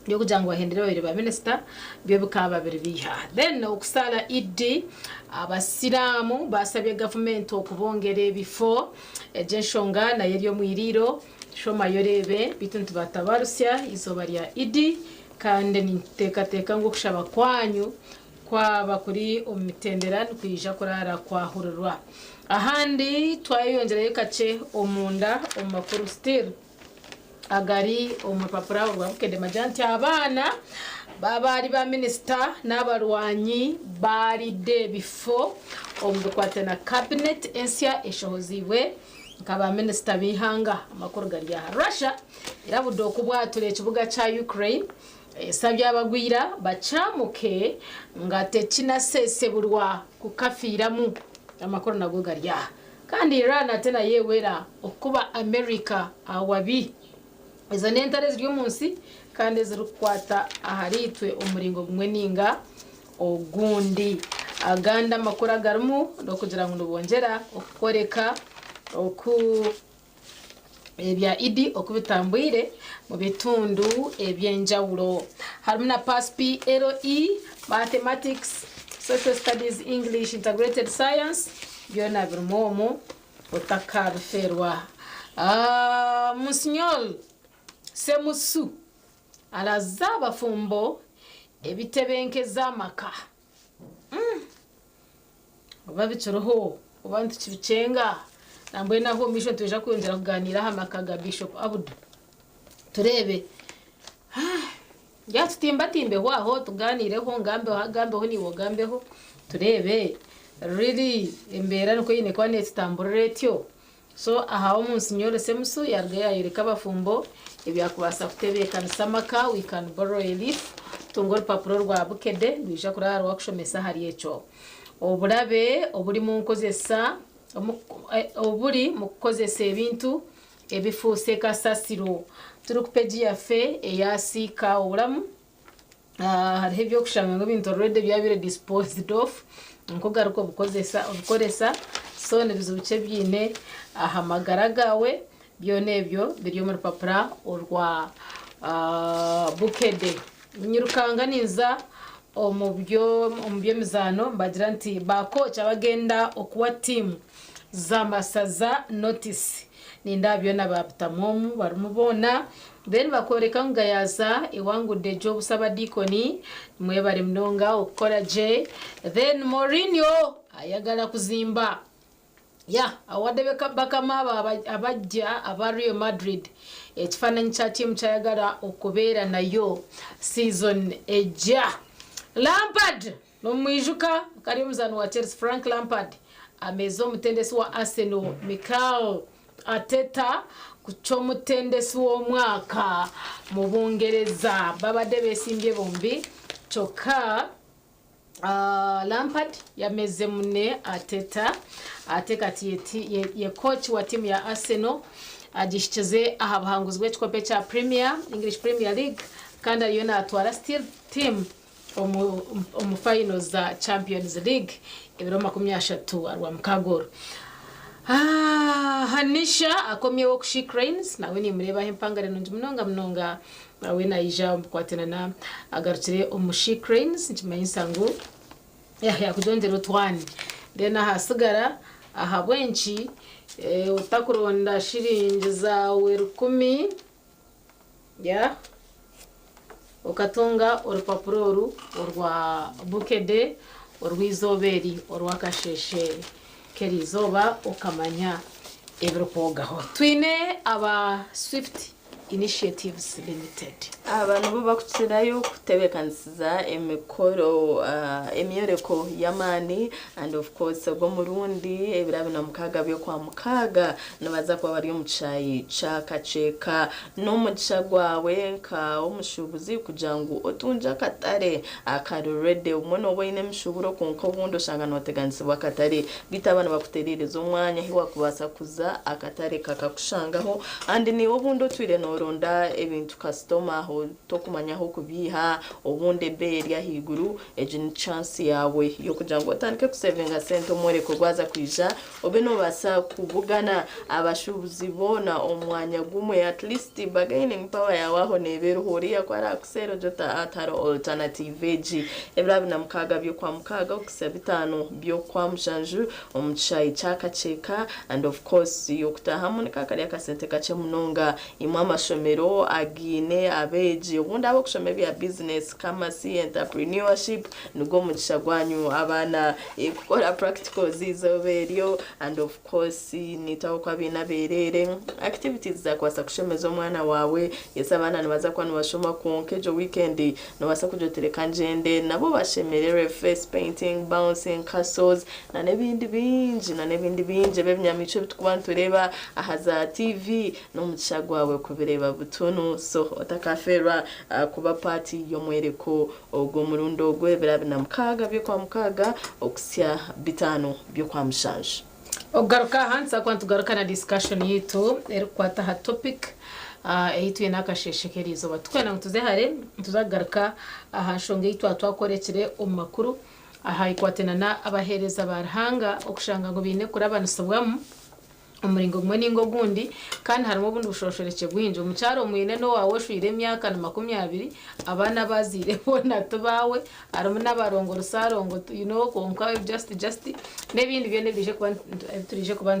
yo kujangwa hendere babiri ba minister byo bikaba babiri biha then okusala idi abasiramu basabye government okubongere before ejenshonga na yeriyo mwiriro shoma yorebe bituntu batabarusya izoba lya idi kandi niteka ngo kushaba kwanyu kwaba kuri omitenderano kwija kurara kwahururwa ahandi twayongerayo kace omunda omakuru still agari omupapura rwabukede majanti abana babari ba minister n'abarwanyi bari de before omdukwate na cabinet ensia eshoziwe nkaba minister bihanga amakuru gari ya Russia irabudo kubwature ekibuga cha Ukraine esabye abagwira bacamuke ngate kinaseseburwa kukafiramu amakuru nago gari ya kandi Iran atena yewera okuba America awabi izo nentare ziri munsi kandi zirukwata aharitwe umuringo gumwe ninga ogundi aganda makuru agarumu no kugira ngo nubongera okukoreka oku ebya idi okubitambwire mu bitundu ebyenjawulo harumuna pass PLE mathematics social studies English integrated science byona birumomo otakaruferwa Monsignor Semusu alazaba fumbo ebitebenkeza amaka obabicuruho abantu kibicenga nambwe naho misho tuja kwongera kuganira hamakaga Bishop Abudu turebe yatutimbatimbe waho tuganireho ngambeho niwo gambeho turebe really embera nuko yine kwa net tamburetyo so aha omunsi nyore semusu yarga yayireka abafumbo ebyakubasa kutebekanisa amaka we can borrow a leaf tungo urupapuro rwa bukede rwija kurara wakushomesa hari eco oburabe oburi mu nkozesa oburi mu kukozesa ebintu ebifuse kasasiro turi ku page yafe eyasika oburamu hariho ebyokushanga ngo ebintu already byabire disposed of nkogaruko bukoresa so nebizo bice byine ahamagara gawe byone ebyo biri mu rupapura urwa bukede nyirukanga ninza omubyo mizano mbagira nti bako cyabagenda okuwa team zamasaza notice nindabyo nabaptamomu barumubona then bakoreka ngayaza iwangu de job sabadikoni mwe bari mnonga okora je then Mourinho ayagala kuzimba awadebe bakama abajja aba Real Madrid ekifananyi kya team kyayagala okubeera nayo season eja Lampard nomwijuka kali muzano wa Chelsea Frank Lampard amezo omutendesi wa Arsenal Mikel Arteta kucho mutendesi w'omwaka mu Bungereza babadde besimbye bombi choka Lampard yameze mune Arteta kati ye coach wa timu ya Arsenal agishikize ahabahanguzwe ekikope kya English Premier League kandi ariyo natwara still team omu finals za Champions League ibiro 30 arwa mukagoro Hanisha akomyewo kushik Reigns nawe ni mureba hempangare nunji mnonga nawe naija mkwatena na agarukire omushik Reigns ntimayinsangu yakujondera utwani dena hasigara ahabwenchi utakuronda shiringi zawe 10 ukatunga urupapuro urwa bukede urwizoberi urwakasheshe kerizoba ukamanya ebropogaho twine aba Swift Initiatives Limited abantu bo bakutirayo kutebekanisiza emikoro emyoreko yamani and of course go murundi ebirabe na mukaga byo kwa mukaga nabaza kwa bari mu cyayi cakaceka no mugisha gwawe ka omushubuzi kujangu otunja katare akarurede umono boine mshuburo konko bundo shanga noteganisibwa katare bitabana bakuterereza umwanya hiwa kubasa kuza akatare kakakushangaho and ni obundo twire no ronda ebintu customer ho tokumanya ho kubiha obunde beri ya higuru ejin chance yawe yo kujango atandike ku 7 cent omwere ko gwaza kwija obeno basa kubugana abashubuzi bona omwanya gumwe at least bargaining power yawaho nebero horiya kwara kusero jota ataro alternative veg ebirabi na mukaga byo kwa mukaga ku 75 byo kwa mushanju omuchayi chakaceka and of course yo kutahamuni kakali akasente kache munonga imama shomero agine abeji ubundi abo kushome bya business kama si entrepreneurship nugo mugisha gwanyu abana gukora practicals zizoberiyo and of course nitaho kwa bina berere activities za kwasa kushemeza umwana wawe yesabana nabaza kwanu bashoma konkejo weekend no basa kujotereka njende nabo bashemerere face painting bouncing castles na nebindi binje bebyamico bitkubantureba ahaza TV no mugisha gwawe kubireba butunu so otakafera kuba party yomwereko ogo murundo gweberabe na mukaga byo kwa mukaga okusya bitano byo kwa mshanje ogaruka hansa kwantu garuka na discussion yitu erikwata ha topic ehitu yenakasheshekerizo batwena ngutuze hare tuzagaruka ahashonge yitu atwakorekere omakuru aha ikwatena na abahereza barahanga okushanga ngo bine kurabanasabwamu umuringo gumwe ningo gundi kandi harimo bundi bushoshereke bwinje umucyaro mwine no wawe shwire emyaka na 20 abana bazire bona tubawe arimo nabarongo rusarongo konka just nebindi byene bije kuba turije kuba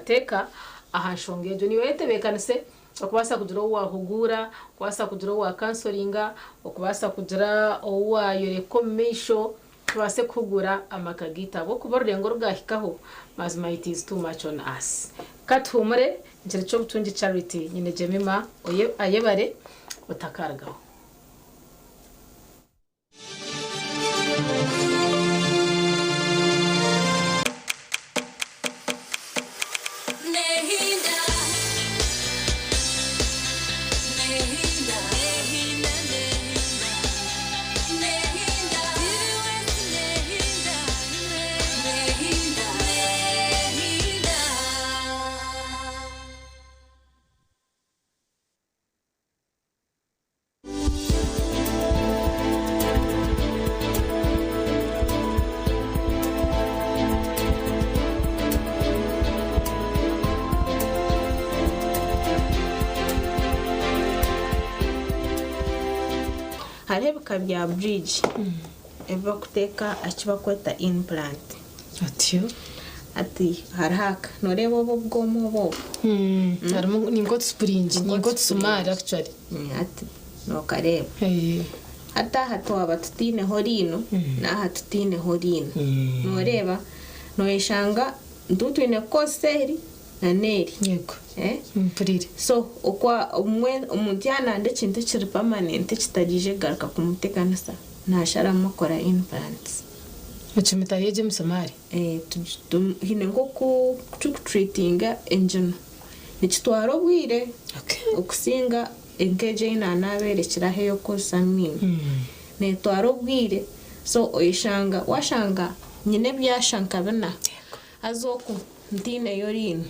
teka ahashongejo ni wete bekanise okubasa kugira wahugura kwasa kugira wa counselinga okubasa kugira owa yorekomesho twase kugura amakagita bo kuborengo rugahikaho mazima it is too much on us katumure njere cyo butungi charity nyine Jemima ayebare utakargaho Nehi harebeka bya bridge eba kuteka akibakweta implant ati harahaka noreba obo bwomo bo harimo ningo spring ningo sumari actually ati no kareba hata hato abatutine horino na hatutine horino noreba noishanga ndutwine koseri na neri yego mpurire so okwa umujyana ndekintu kiri permanent kitarije garuka kumutekanisa ntashara makora implants muchimita yeje musomari hine ngo ku treatinga engine nikitwaro bwire okusinga enkeje ina naberekira heyo ko samini netwaro bwire so oyishanga washanga nyine byashanka bana azoku ntine yorino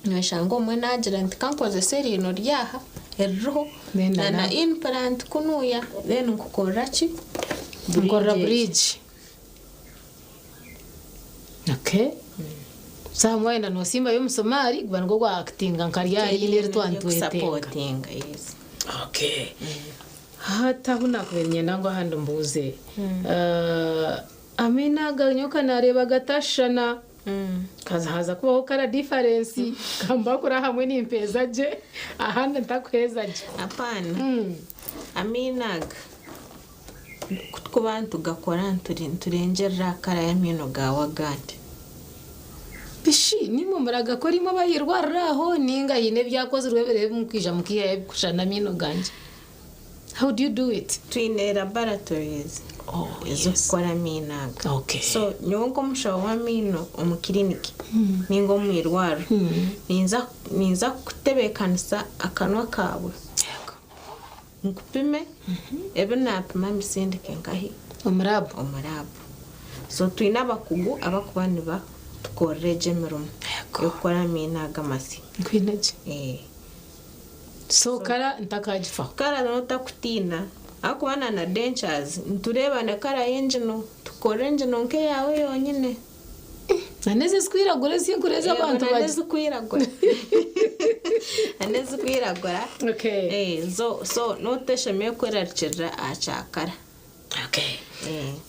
nashanga omwe nagira ntikankoze serino ryaha erro na implant kunuya then nkukoraki ngorra bridge samwe na no simba yo musomari gwango gwa actinga nkariya yile rtwantu supporting yes hata huna kwenye nango hando mbuze amina ganyoka nareba gatashana kazahaza kubaho kara difference kamba kura hamwe n'impeza je ahandi ntakweza je apana amina kubantu gakora turengera kara yamino gawa gande bishi nimo muraga ko rimo bayirwaraho ninga yine byakoze rwebere mukija mukiye kushana mino ganje. How do you do it? Twine laboratories ezo kukora minaga. Okay. So nyongo mushawa mino omukiriniki ningo mwirwaro ninza kutebekanisa akanwa kawe nkupime ebe napima misindike nkahi omurabu so twina bakugu abakubani ba tukoreje mirumu yokora minaga masi nkwineje so kara ntakajifa kara nota kutina akubana na dentures ntureba na kara engine tukore engine nke yawe yonyine aneze skwiragura sinkureza abantu aneze kwiragura aneze kwiragura okay so notesheme kwerarchira achakara okay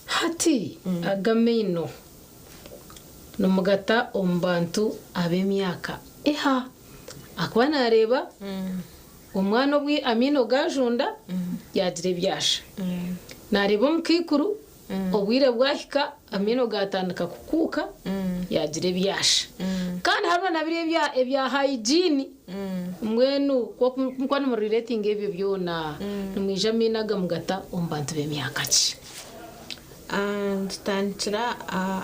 hati agamino no mugata ombantu abemyaka eha akwana areba umwana obwi amino gajunda yagire byasha nareba mukikuru obwire bwahika amino gatandika kukuka yagire byasha kandi harwa nabire ebya hygiene mwenu kwa no relating ebyo byona numija minaga mugata ombantu bemyaka ki tanchira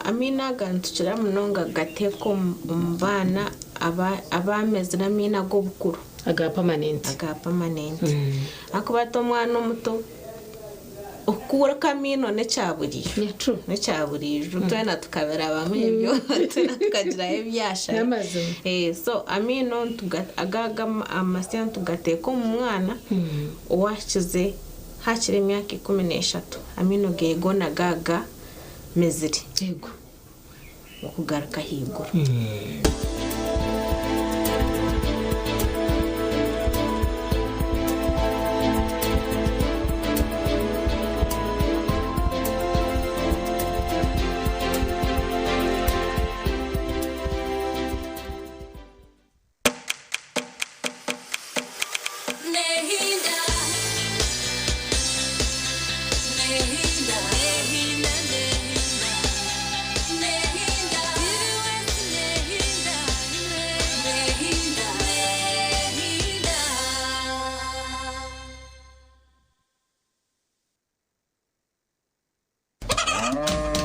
aminaga ntukira munonga gateko mbana abamezira mina go bukuru aga permanent akubato mwana omuto okura kamino ne cyaburije twena tukabera bamwe ibyo tukagira ebyasha so amino agaga amasya tugateka umwana washize hakiri imyaka 13 amino gego nagaga meziri yego okugaruka higuru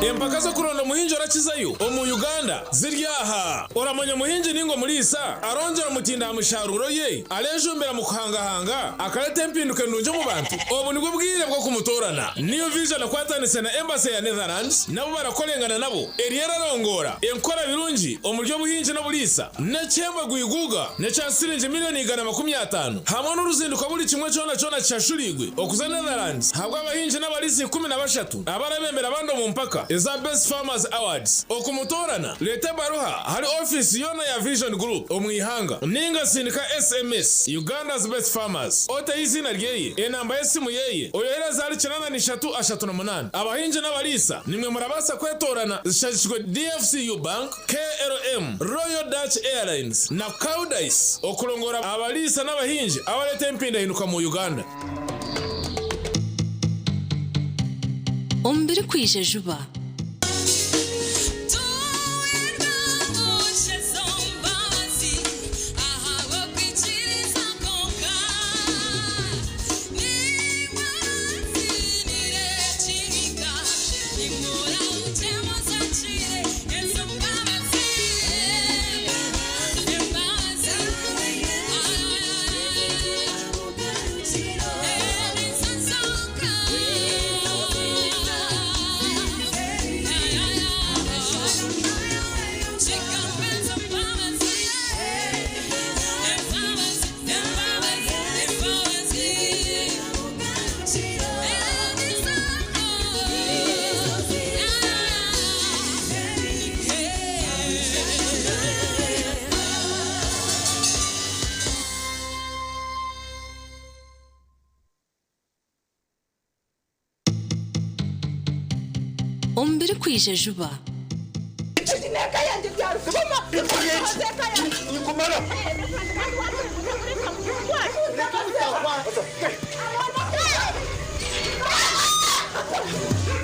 empaka zo kuronda muhinji arakizayo omu Uganda ziryaha oramanya muhinji ningo mulisa arongera mutinda musharuro ye arejumbera mu kuhangahanga akarete mpinduke ndunje mu bantu obu nibwo bwire bwo kumutorana niyo vision kwatanise na embassy ya Netherlands nabo barakorengana nabo eriera rongora enkora birungi omuryo buhinji no bulisa ne chemba guiguga ne cha sirinje miliyoni 150 hamwe n'uruzinduko buri kimwe cyona cyashurigwe okuza Netherlands habwa abahinji n'abalisi 13 abarabembera bando mu mpaka eza Best Farmers Awards okumutorana leta baruha hari office yona ya Vision Group omwihanga ninga sindika SMS Uganda's Best Farmers ote izina ryeye enamba yesimu yeye oyohera zari 9338 abahinje n'abalisa nimwe murabasa kwetorana zishashishwe DFCU Bank, KLM, Royal Dutch Airlines na Caudice okulongora abalisa n'abahinje abaleta empinda hinuka mu Uganda. Ombere kwije juba Ombere kwije juba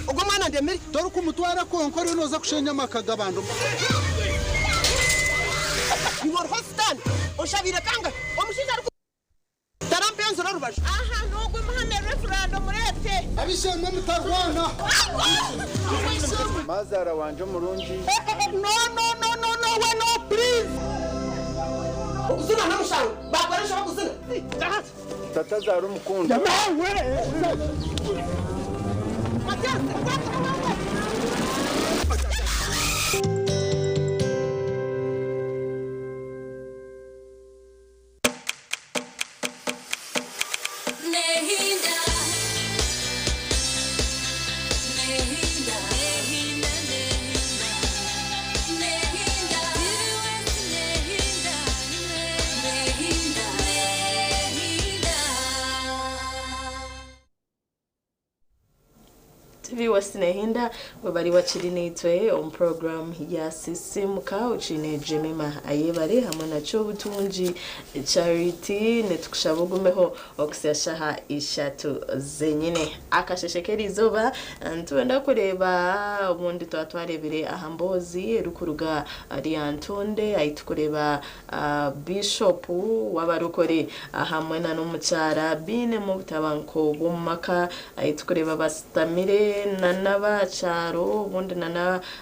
Ugo mwana ndemeri dore ko mutwara konkore noza kushenya makagabando Ngor hostan oshabire kanga omushinja tarampenzo narubaje aha nogwe muhame referendum murete abishemwe mutarwana mazara wanje murungi no we no please ukuzuna namushawe bakoresha bakuzuna tata zaro mukunda mawe Sinahinda babari wakiri nitwe on program ya sisimuka uchine Jemima ayebare hamwe na cyo butunji charity netukushabugumeho okusashaha ishatu zenyine akasheshekerizoba ntwenda kureba ubundi twatwarebere ahambozi rukuruga ari Antonde ayitukureba bishop wabarukore hamwe na n'umucara bine mu butabanko bumaka ayitukureba bastamire n'abacaro ubundi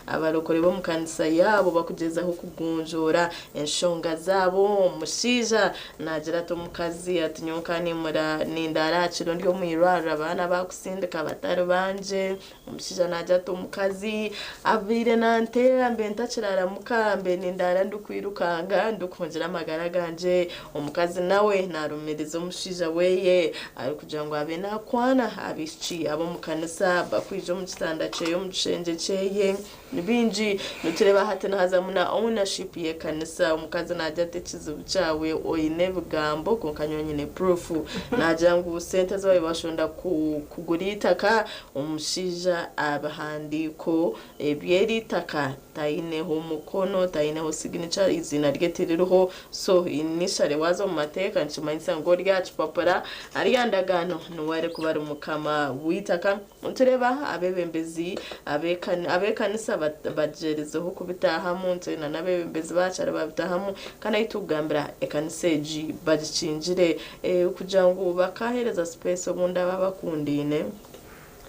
abarokore bo mu kanisa yabo bakugezaho kugunjura enshonga zabo mushija nagira to mukazi atinyuka nindara ciro ndyo mwirara abana bakusindika batari banje umushija nagira to mukazi abire nante ambe ntacirara mukambe nindara ndukwirukanga ndukonjera amagara ganje umukazi nawe narumiriza umushija weye ari kugira ngo abe nakwana abici abo mu kanisa bakwijo mu kitanda cyeyo mu cenje cyeye nibinji nutureba hate nazamuna ownership ye kanisa umukazi najya tekizo cyawe oyine bugambo konkanyonyine proof najya ngo center zawe bashonda kuguritaka umushija abahandiko ebyeritaka taineho mukono taineho signature izina ryeteriroho so inishare wazo mu mateka nshimanyisa ngo ryacu papara ari yandagano nuware kubara umukama witaka tureba abebembezi abekanisa bajerezeho kubitahamu ntena nabebembezi bacara babitahamu kana itugambira ekaniseji bagicinjire kugira ngo bakahereza space obunda babakundine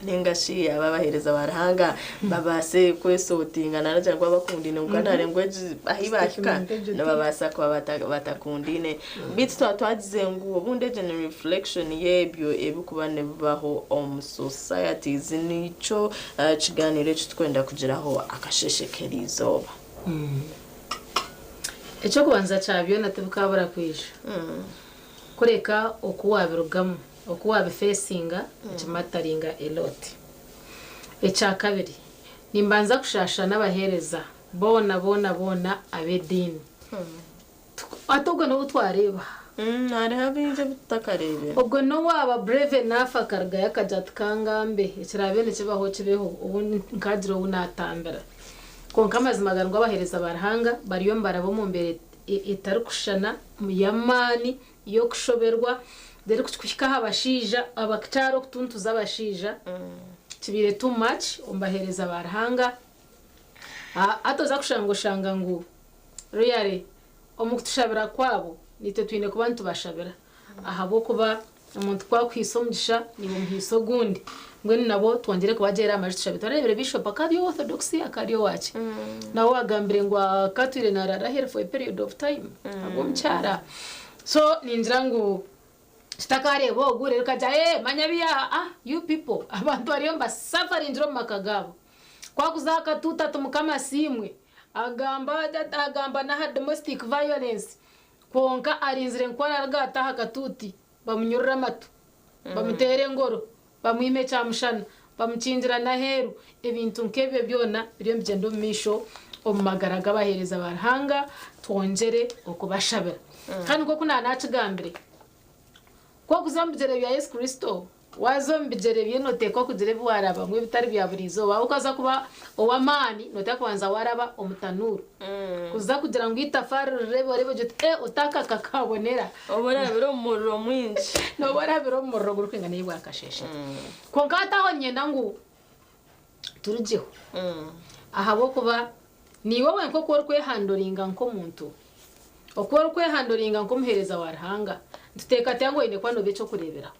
ningashi ababahereza barahanga babase kwesotinga narajangwa bakundine ukantare ngweji ahibashika nababasa kwa batakundine bit twagize ngo bunde general reflection yebyo ebikubane baho societies nico kiganire kitwenda kugeraho akasheshekerizo echo kubanza cyabyo natebukabura kwisha kureka okuwabirugamo okuwabe facinga kimataringa eloti echa kabiri nimbanza kushasha n'abahereza bona abedini atubwo no twareba nari habinje bitakarebe ubwo no waba brave nafa karga yakajat kangambe ikirabene kibaho kibeho ubu nkadiro unatambera konka mazimagana ngo abahereza barahanga bariyo mbarabo mu mbere itarukushana yamani yo kushoberwa dere kuchika habashija abakitaro kutuntuza abashija kibire too much umbahereza barahanga atoza kushanga ngo really omukutushabira kwabo nite twine kuba ntubashabira ahabo kuba umuntu kwakwisomugisha ni mu hiso gundi ngweni nabo twongere kubagera amajisha bitarebere bishop akadiyo orthodoxy akadiyo wache nawo agambire ngo akatwire narara here for a period of time agomcyara so ninjira ngo sitakarebo gure kaja manyabiya you people abantu ariyo mbasafari njiro makagabo kwakuzaka tutatu mukama simwe agamba na domestic violence konka arinzire nkora ragata hakatuti bamunyurira amatu bamutere ngoro bamwime cyamushana bamucinjira na heru ibintu nkebyo byona biriyo mgendo misho omagaraga bahereza barahanga twongere okubashabira kandi ko kuna nacigambire ko kuzambigere bya Yesu Kristo wazombigere byenote ko kugire bwaraba mwe bitari bya burizo wawe ukaza kuba owamani note kwanza waraba omutanuru kuza kugira ngo itafari rebo jote utaka kakabonera obora biro murro mwinshi no bora biro murro gurukinga niba akasheshe ko ngataho nyenda ngo turujeho ahabo kuba ni wowe nko kwehandoringa nko muntu kwehandoringa nko muhereza warahanga tuteka tango ine kwano becho kurebera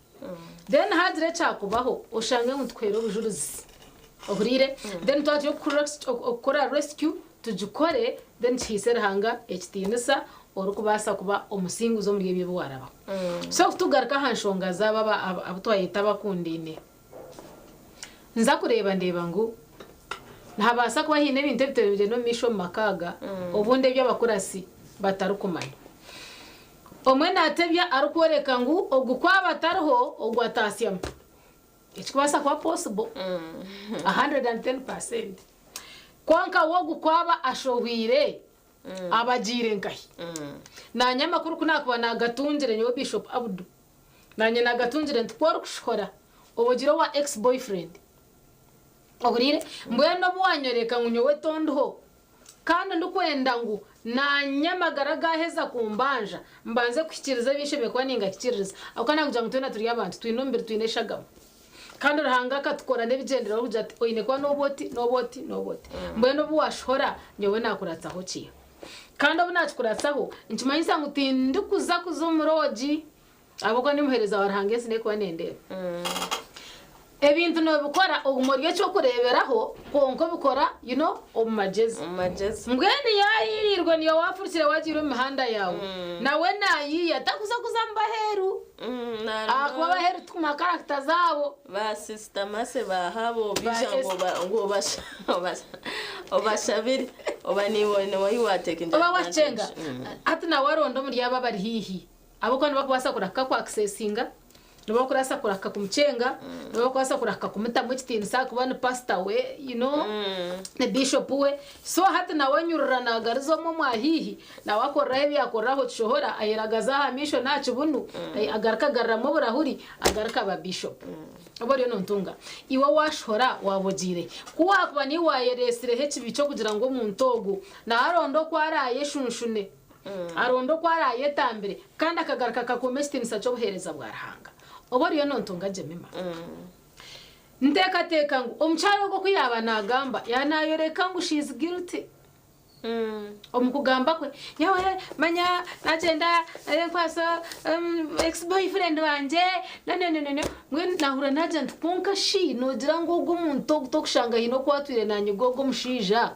then hadire cyakubaho ushange mutwero bujuruzi ohurire then twatyo okora rescue tujukore then chisera hanga HTNSA orukubasa kuba omusinguzo muri byo waraba so tugaruka hanshonga zaba abutwayita bakundine nza kureba ndeba ngo ntabasa kuba hine ibintu bitebye no misho makaga obunde by'abakurasi batarukumanya omwe natebya arukwereka ngo ogukwaba tariho ogwatasyam ikibasa kwa possible 110% kwanka wo gukwaba ashohwire abagire nkahi na nyamakuru kunakuba nagatungire nyo Bishop Abdu nanye nagatungire ntpor kushora obogiro wa ex boyfriend ogurire mbwendo bwanyoreka ngunyowe tondoho kandi ndukwenda ngo na nyamagara gaheza kumbanja mbanze kwikiriza bishebe kwa ninga kikiriza akana kuja ngutona turi abantu twinombere twineshagamo kandi rahanga katukora nebigendera kuja oine kwa noboti mbwendo bwashora nyowe nakuratsaho kiyo kandi obunakuratsaho nchimanyisa nguti ndikuza kuzumuroji aboko nimuhereza warahanga sine kwa nendera ebintu no bukora ogumorye cyo kureberaho konko bukora omumagezi mbwene yayirirwa niyo wafurikire wagira imihanda yawe nawe nayi atakuza kuzamba heru akwa baheru tukuma character zabo ba sister mase bahabo bijango ngo obashabiri obaniwone wayiwateke nje obawachenga atina warondo muri yaba bari hihi aboko nibakubasa kuraka kwa accessinga nibo kurasa kuraka kumchenga nibo kurasa kuraka kumita mwitini sa kubana pastor we ne bishop we so hata na wanyurura na garizo mu mwahihi na wakora hebi akoraho chohora ayiragaza hamisho nacu bunu agaraka garamo burahuri agaraka ba bishop abari no ntunga iwa washora wabogire kuwa kuba ni wayeresire hechi bico kugira ngo muntogo na arondo kwaraye shunshune arondo kwaraye tambere kandi akagaraka kakomestini sacho buhereza bwarahanga obori yo nontunga jemema nteka ngo omcharo go kuyaba nagamba yanayoreka ngo she's guilty omukugamba kwe yawe manya nagenda kwaso ex boyfriend wanje no mwe nahura naje ntukunka shi nogira ngo gumuntu tokushanga hino kwatwire nanye gogo mushija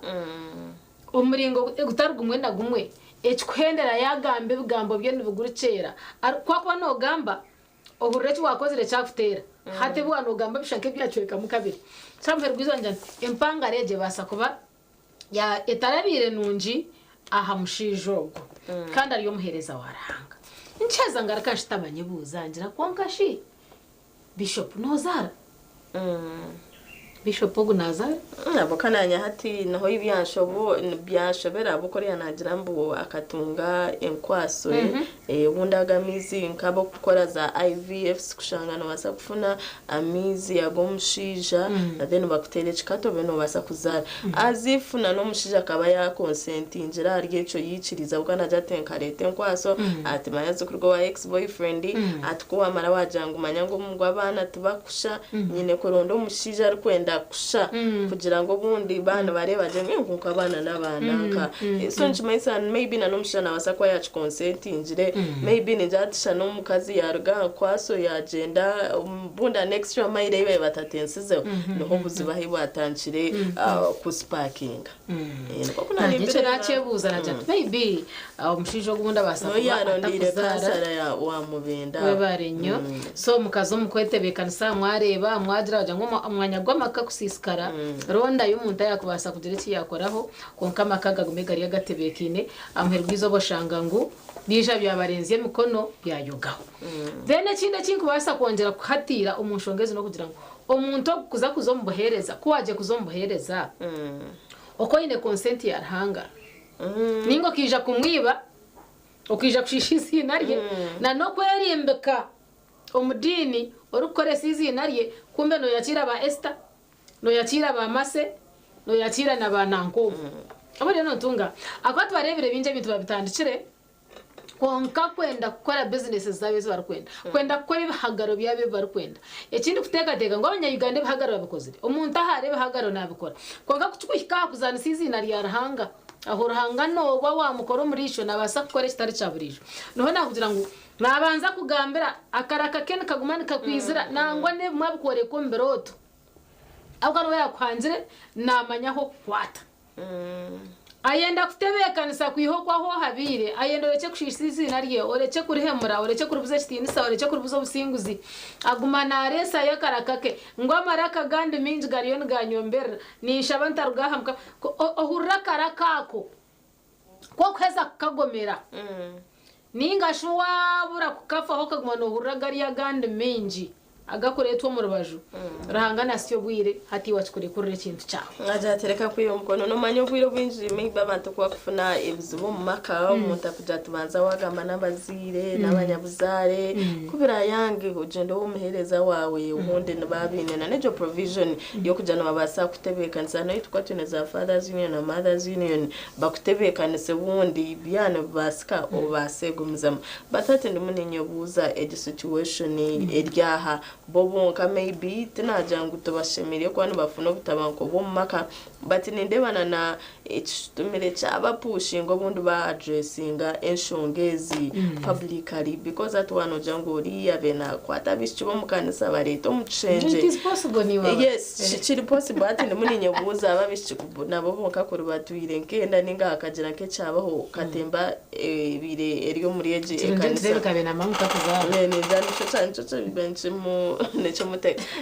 umuringo gutarugumwe nagumwe ekikwendera yagambe bigambo bye nibugurukera kwakwa no gamba obureti wakozere cyafutera hate bwa no gamba bishanke byacweka mukabiri samver gwizonja empanga reje basa kuba ya etarabire nunji aha mushijogo kandi ariyo muhereza warahanga ncheza ngaraka shitamanye buzangira kwanka shi bishop nozara Bishop Ogunazar abo kananya hati naho byashobera bukoriya nagira mbu akatunga enkwaso wundagamizi nkabo gukora za IVFs kushangana basa kufuna amizi yagomushija then bakutere chikato beno basa kuzara azifuna no mushija akaba ya consent injira aryecho yiciriza ukana jatenkarete enkwaso ati mayazo kurgo wa ex boyfriend atkuwa mara wajangu manyango mungwa abana tubakusha nyine korondo mushija ari kwenda kusha kugira ngo bundi bana bareba je nkuko abana n'abana so nchimaisa maybe na nomushana basakwa yacu consent injire maybe ninjatisha no mukazi yaruga kwaso yagenda bunda next year maybe ibe batatensize niho buziba hibatanchire ku sparking niko kuna nimbere nachebuza naja maybe omushijo gubunda basakwa yarondire kansara ya wa mubenda webarenyo so mukazo mukwetebekanisa mwareba mwagira waje ngo umwanya gw'amaka kusiskara ronda y'umuntu yakubasa kugira iki yakoraho konka makaga gumegari yagatebekine amherwizo boshanga ngo nisha byabarenziye mikono byayogaho then kinde kinkubasa kongera kuhatira umushongezi no kugira ngo umuntu kuza kuzombohereza kuwaje kuzombohereza uko ine consent yarhanga ningo kija kumwiba ukija kushishisi inarye na no kwerimbeka umudini orukore sizi inarye kumbe no yakira ba Esther no yakira ba Mase no yakira na bananko abo rero ntunga akwatu barebere binje bintu babitandikire konka kwenda gukora businesses zawe kwenda gukora ibihagaro byabe barikwenda ikindi kutekateka ngo abanyayuganda bihagaro babikozire umuntu ahare bihagaro nabikora konka kucwika kuzana sizi inarye arahanga aho ruhanga no wa mukoro muri ico nabasa gukora kitari cyaburisho noho nakugira ngo nabanza kugambira akaraka kene kagumanika kwizira nangwa ne mwabikore ko mberoto ahubwo no yakwanzire namanyaho kwata ayenda kutebekanisa kwihokwa ho habire ayenda ureke kushisizi nariye ureke kurihemura ureke kurubuza kitinisa ureke kurubuza businguzi agumana aresa yakarakake ngo amaraka gandi minji gariyo nganyombera nisha bantarugahamka ohurakarakako ko kweza kagomera ninga shuwa bura kukafa ho kagumana ohuragariya gandi minji agakoretwa mu rubaju rahangana siyo bwire hati wachikore kurire kintu cyawe ajatereka kwiyo mkono no manyo bwire bwinji maybe abantu kwa kufuna ibizubo mu maka umuntu akuja tubanza wagamba nabazire n'abanyabuzare kubira yange ugende wo muhereza wawe ubundi nababine na nejo provision yo kujana babasa kutebekanisa no yitwa tuneza fathers union na mothers union bakutebekanise bundi byana basika obasegumizama batate ndimunenyo buza edi situation eryaha bobo nka maybe tinajangu tubashemire ko abantu bafuna butabanko bo maka but nindebana na ikitumire cyaba pushing obundu ba addressinga enshongezi publicly because at one ojangori yabena kwata bishi bo mukanisa bareto muchenje it is possible ni wawe yes chiri possible ati ndimunenye buza ababishi nabo bonka ko batwire nkenda ninga akagira ke cyabaho katemba bire eriyo muri eje ekanisa kabena mamuka kuzaba ne ndandisho cyanco bibenche mu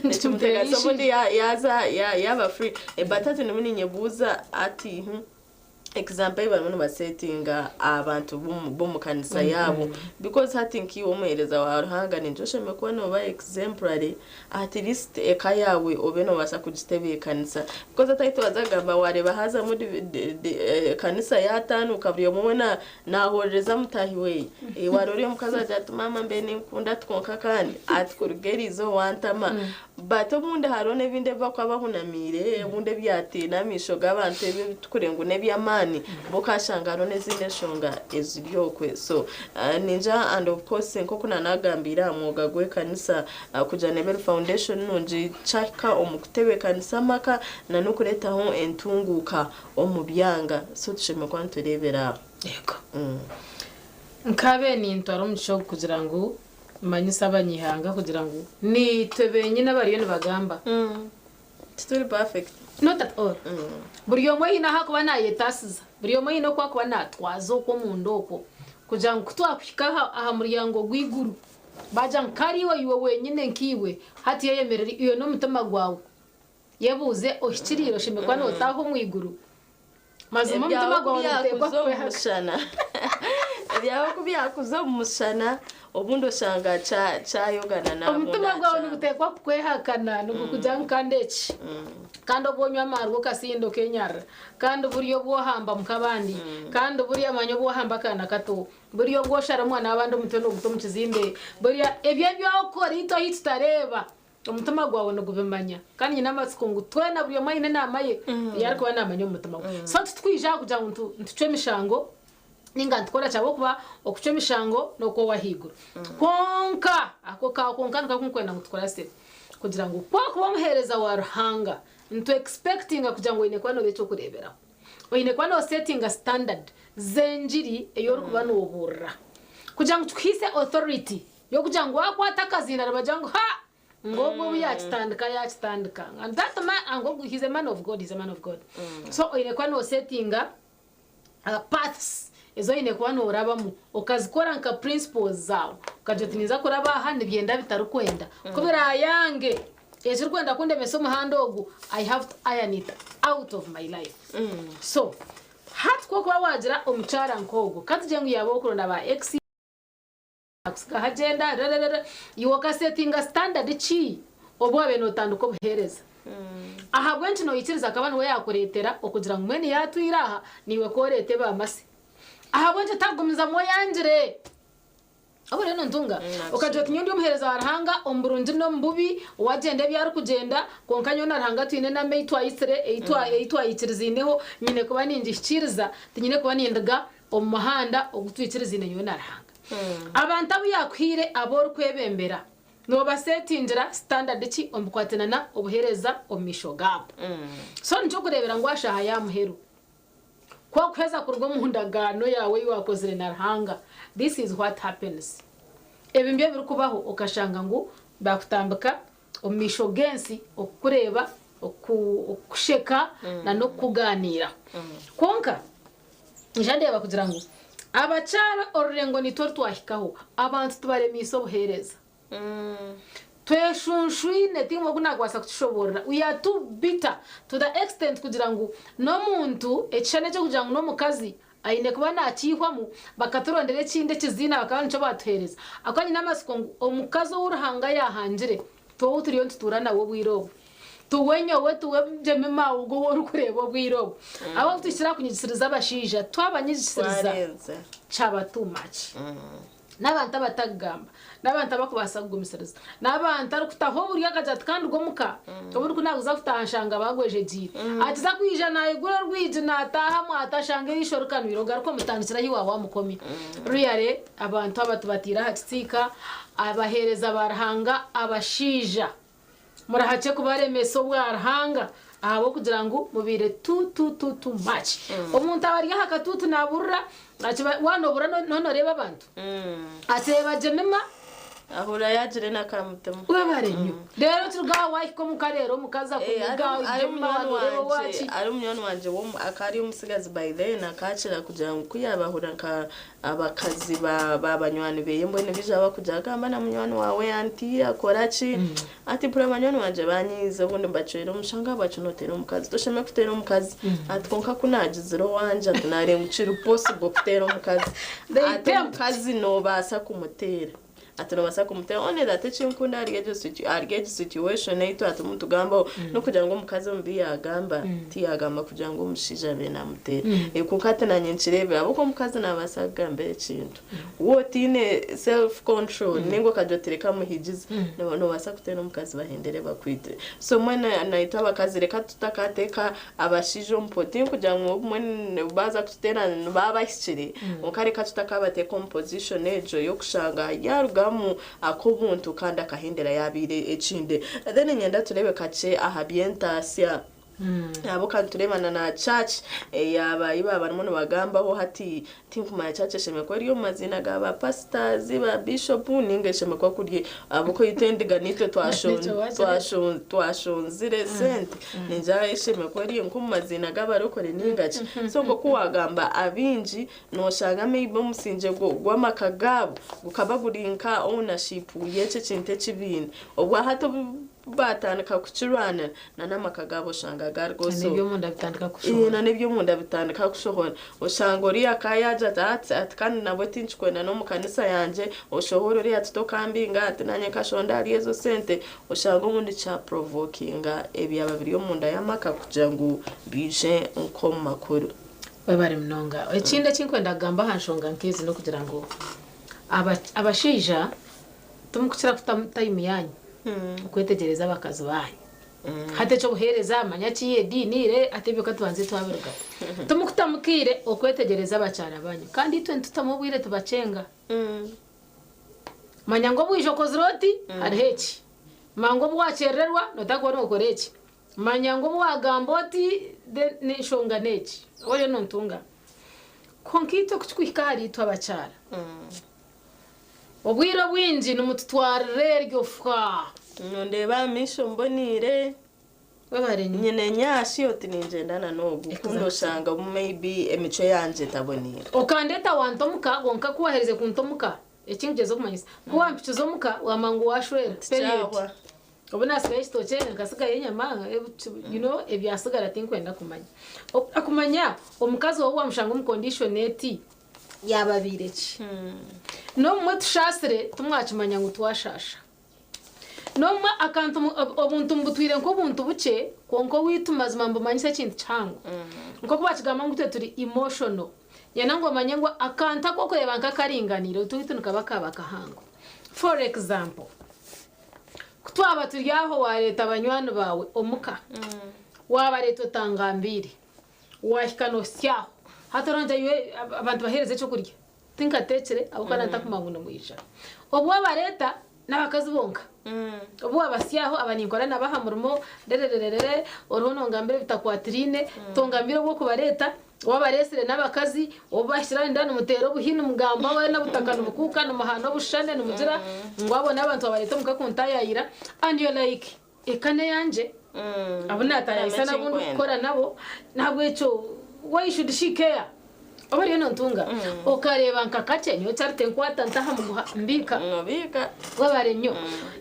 necomutega sobundi yaza yaba free batati ndimunenye buza ati example abantu basettinga abantu bo mukanisa yabo because I think you omuhereza wa ruhanga ninjoshe mekuwa no ba exemplary at least ekayawe obeno basa kugitebe kanisa because atayito bazagamba wareba haza muri kanisa yatanu kabriyo mubona nahoreza mutahiwe warore mukazaje atumama mbene nkunda twonka kandi atkurugerizo wantama bato bunda harone binde bakwa bahunamire bunde byatena misho gabantu kurengo nebyamani bokashangaro nezine shonga eziryokwe so ninja and of course nkoko nanagambira mwoga gwe kanisa kuja Nebel Foundation nunji chaka omukutebe kanisa maka nanukureta ho entunguka omubyanga so tusheme kwanturebera yego nkabe ni ntwaro mucyo kugira ngo manyisa abanyihanga kugira ngo ni tebenye n'abariyo bagamba still perfect not at all buriyo mwe ina hakuba nayetasiza buriyo mwe ino kwa kuba natwazo ko mu ndoko kugira ngo twakwika aha muryango gwiguru baja nkariwe yiwe wenyine nkiwe hati yemerera iyo no mutama gwawe yebuze ohikiriro shimekwa no taho mwiguru mazuma mutama gwawe tekwa kwehashana byaba kubyakuza umushana ubundi usanga cyayogana nabo umutima gwawe nugutekwa kwehakana nugukujya nkandeki kandi obonywa amarwo kasindo kenyara kandi uburyo bwohamba mukabandi kandi uburyo amanyo bwohamba kana kato buryo bwoshara mwana abandi umutwe no guto mukizimbe buryo ebyo byokora ito hitareba umutima gwawe nugubimanya kandi nyina amatsiko ngo twena buryo mayine namaye yari kuba namanya umutima so tutwija kugira ngo ntucwe mishango ninga ntukora cyabo kuba okucwe mishango noko wahigura konka ako ka konka nkakunkwenda ngutwara se kugira ngo kuba muhereza waruhanga ntu expecting kugira ngo ine kwano becho kurebera ine kwano setting a standard zenjiri eyo kuba nobura kugira ngo twise authority yo kugira ngo akwata kazina rabajango ha ngobo yachitandika and that man ango he's a man of God so ine kwano setting paths ezo ine kwano urabamu ukazikora nka principles zawo ukajotiniza kuraba handi byenda bitarukwenda kubera yange ejo kwenda kunde meso muhandogu I have to iron it out of my life so hat ko kwa wagira omuchara nkogo katije ngo yabo kurona ba ex akuska agenda yoka setting a standard chi obwabe no tanduko buhereza aha bwenti no yikiriza akabana we yakuretera okugira ngo mwene yatwiraha niwe korete bamase aha bwenti tagumiza moyanjire abo rero ndunga ukajya kinyundi umuhereza warahanga omburunji no mbubi wagende byari kugenda konkanyo narahanga twine na meitwa isire eitwa yikirizineho nyine kuba ningishikiriza tinyine kuba nindaga omahanda ogutwikiriza ine narahanga abantu abo yakwire abor kwebembera no basetinjira standard ki ombukwatenana obuhereza omisho gabo so njo kurebera ngo ashaha ya muheru kwa kweza kurwo mu ndagano yawe wakozere narahanga this is what happens ebimbye biri kubaho ukashanga ngo bakutambika omisho gensi okureba okusheka na no kuganira konka njandeba kugira ngo abacara orengo ni twahikaho abantu tubaremiso buhereza tweshunshwine timo kunagwasa kushobora we are too bitter to the extent kugira ngo no muntu echane cyo kugira ngo no mukazi aine kuba nakihwamu bakaturondere kinde kizina bakabanje batuhereza akanye namasiko omukazi w'uruhanga yahanjire to turiyo tuturana wo bwirobo tuwenyo we tuwejeme mawugo wo rukurebo bwirobo abo tushira kunyigisiriza abashija twabanyisiriza chaba too much n'abantu abatagamba n'abantu abakubasa kugumisiriza n'abantu arukutaho buri yakajat kandi gomuka uburi kunaguza kutahashanga bagweje gira atiza kwija naye gura rwije nataha mwatashanga ishorukano biroga ko mutandikira hiwa wa mukomi ruyare abantu abatubatira hatsika abahereza barahanga abashija murahace kubaremeso bwarahanga abo kugira ngo mubire too much umuntu abari hakatutu naburra wanobura none reba abantu ateba jemema ahura yagire nakamutemo webarenyo rero turgawa iko mukarero mukaza kugawa ari umunyoni wanje wo akari umusigazi by then akacira kugira ngo kuyabahura nka abakazi babanywani beye mbone bijaba kugira gamba na munyoni wawe anti akorachi ati pura banyoni wanje banyize ubundi mbacero umushanga bacu notera umukazi dosheme kutera umukazi ati konka kunagiziro wanje tunare muciro possible kutera umukazi ati umukazi no basa kumutera atano basako mutera one that chinkunda argeje situation eto atumuntu gamba no kugira ngo mukaze mbi yagamba ti yagamba kugira ngo mushija bena mutera ekukata na nyincirebe aboko mukaze nabasaga mbere kintu wotine self control ningo kajotereka muhijiza no basakutera mukazi bahendere bakwite so mwena naita bakazi reka tutakateka abashijo mpoti kugira ngo mwene baza kutera baba hiciri ukareka tutakabate composition ejo yo kushanga yaruga akobuntu kandi akahendera yabire ecinde then nyenda turebe kace ahabientasya abo kandi turebana na church yaba ibaba n'umuntu bagambaho hati tinkuma church sheme ko riyo mazina gaba pastors ba bishop ninge sheme ko kuri abo ko yitendiga nitwe twashonzire sente ninja sheme ko riyo nko mazina gaba rokore ningaci so ngo kuwagamba abinji no shanga maybe musinje gwamakagabo gukabagurinka ownership yece cinte cibini obwa hato batandika kucirwana na namakagabo shanga gargo so nibyo munda bitandika kushohora na nibyo munda bitandika kushohora usanga uriya kayaja ati kandi nabo tinchikwenda no mukanisa yanje ushohora uriya tutokambinga ati nanye kashonda ari ezo sente usanga ubundi cha provokinga ebyaba biri yo munda yamaka kugira ngo bije nko makuru bari mnonga ikindi kinkwenda gamba hanshonga nkezi no kugira ngo abashija tumukira time yanyu kwetegereza bakazi banyu hate cyo buhereza amanya kiye dinire atebyo katubanze twabiruga tumukutamukire okwetegereza abacyara banyu kandi twe tutamubwire tubacenga manya ngo bwijo kozroti arheki mango bwacererwa notakora okoreki manya ngo bwagamboti de nishonga neki oyo nontunga konkito kuchwikari twabacyara obwiro bwinji numututwarire ryo fwa ndeba misho mbonire babare nyene nyashi oti ningendana nogu kundo shanga maybe emico yanje tabonira okandeta wantomuka gonka kuwahereze kuntomuka ekingezo kumanyisa kuwampicho muka wamangu washwera period obuna space to chene kasiga yenyama ebyasigara tinkwenda kumanya omukazi wo wamshanga umconditioneti yababireki no mwe tushasire tumwachimanya ngo twashasha no mwe akantu obuntu mbutwire nko buntu buke konko witumazima mbamanyise kintu changu nko kubachigama ngute turi emotional yana ngo manye ngo akanta ko kureba nkakaringanire utwitunuka bakabaka hango for example kutwaba turyaho wareta abanywano bawe omuka wabareto tangambiri wahikano syaho hatoronja ywe abantu bahereze cyo kurya tinkatekere abukana ntakumangu no mwisha obwa bareta nabakazi bonka obwa basyaho abaninkora nabahamurumo derererere orono ngambire bitakwatrine tongambire bwo kubareta wabaresere nabakazi obashira ndano mutero buhino mugamba we nabutakana bukuka no mahano bushane no mugira ngwabo nabantu abareta mukakuntayayira and you like ekane yanje abuna atayisa nabundu kora nabo ntabwo echo why should she care obari no ntunga okareba nkakache nyo charte nkwata ntaha muguha mbika wabare nyo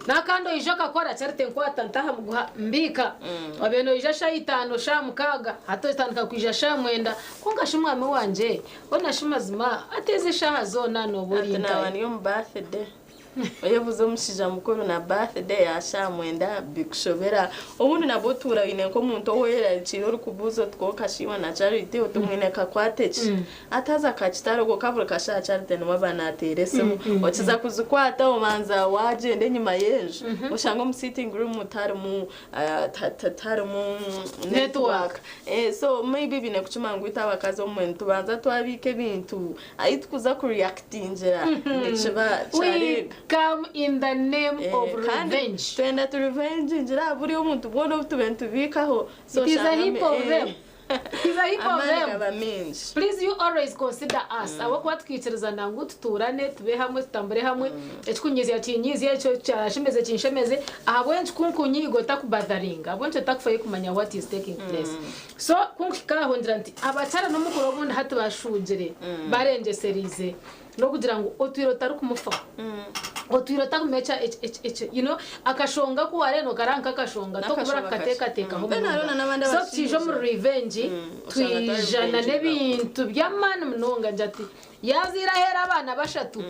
nakando ijoka kora charte nkwata ntaha muguha mbika wabeno ija shaitano sha mukaga hato itanka kwija sha mwenda konga shumwame wanje ona shumazima ateze shaha zona no buri ntabani yo birthday oyebuzo mushija mukuru na birthday yasha mwenda bikushobera ubundi nabotura ine ko muntu oyera chiro rukubuzo twokashiwa na charity otumwene kakwatechi ataza kachitaro go kavura kasha charity no bana aterese ochiza kuzikwata omanza waje nde nyuma yenje ushanga mu sitting room mutari mu network so maybe bine kuchuma ngwita bakazo mwentu banza twabike bintu ayitukuza ku reactingira ndichiba chari come in the name of revenge. Twenda to revenge njira buri umuntu bwono tubentu bikaho so it is a heap of them. It is a heap of them. Means. Please you always consider us. Abo kwatwikiriza nangu tuturane tube hamwe tutambure hamwe echukunyizi yatinyizi echo cyashimeze kinshemeze ahabwenje kunkunyigo takubadaringa abonje takufaye kumanya what is taking place. So kunkikaho ndranti abacara no mukuru obundi hatu bashujere barenje serize no kugira ngo otwiro tarukumufa otwiro takumecha akashonga ku areno karanka akashonga to kubura kateka ho so tijo mu revenge twijana nebintu byamana mnonga njati yazira hera abana bashatu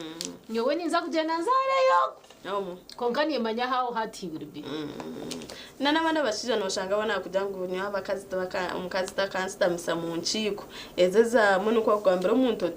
nyowe ninza kugenda nzareyo konkani yemanya how hard he will be nana bana bashija no shanga bana kugira ngo nyo abakazi tabaka umukazi takansta misa mu nciko ezeza muno kwa kwambira umuntu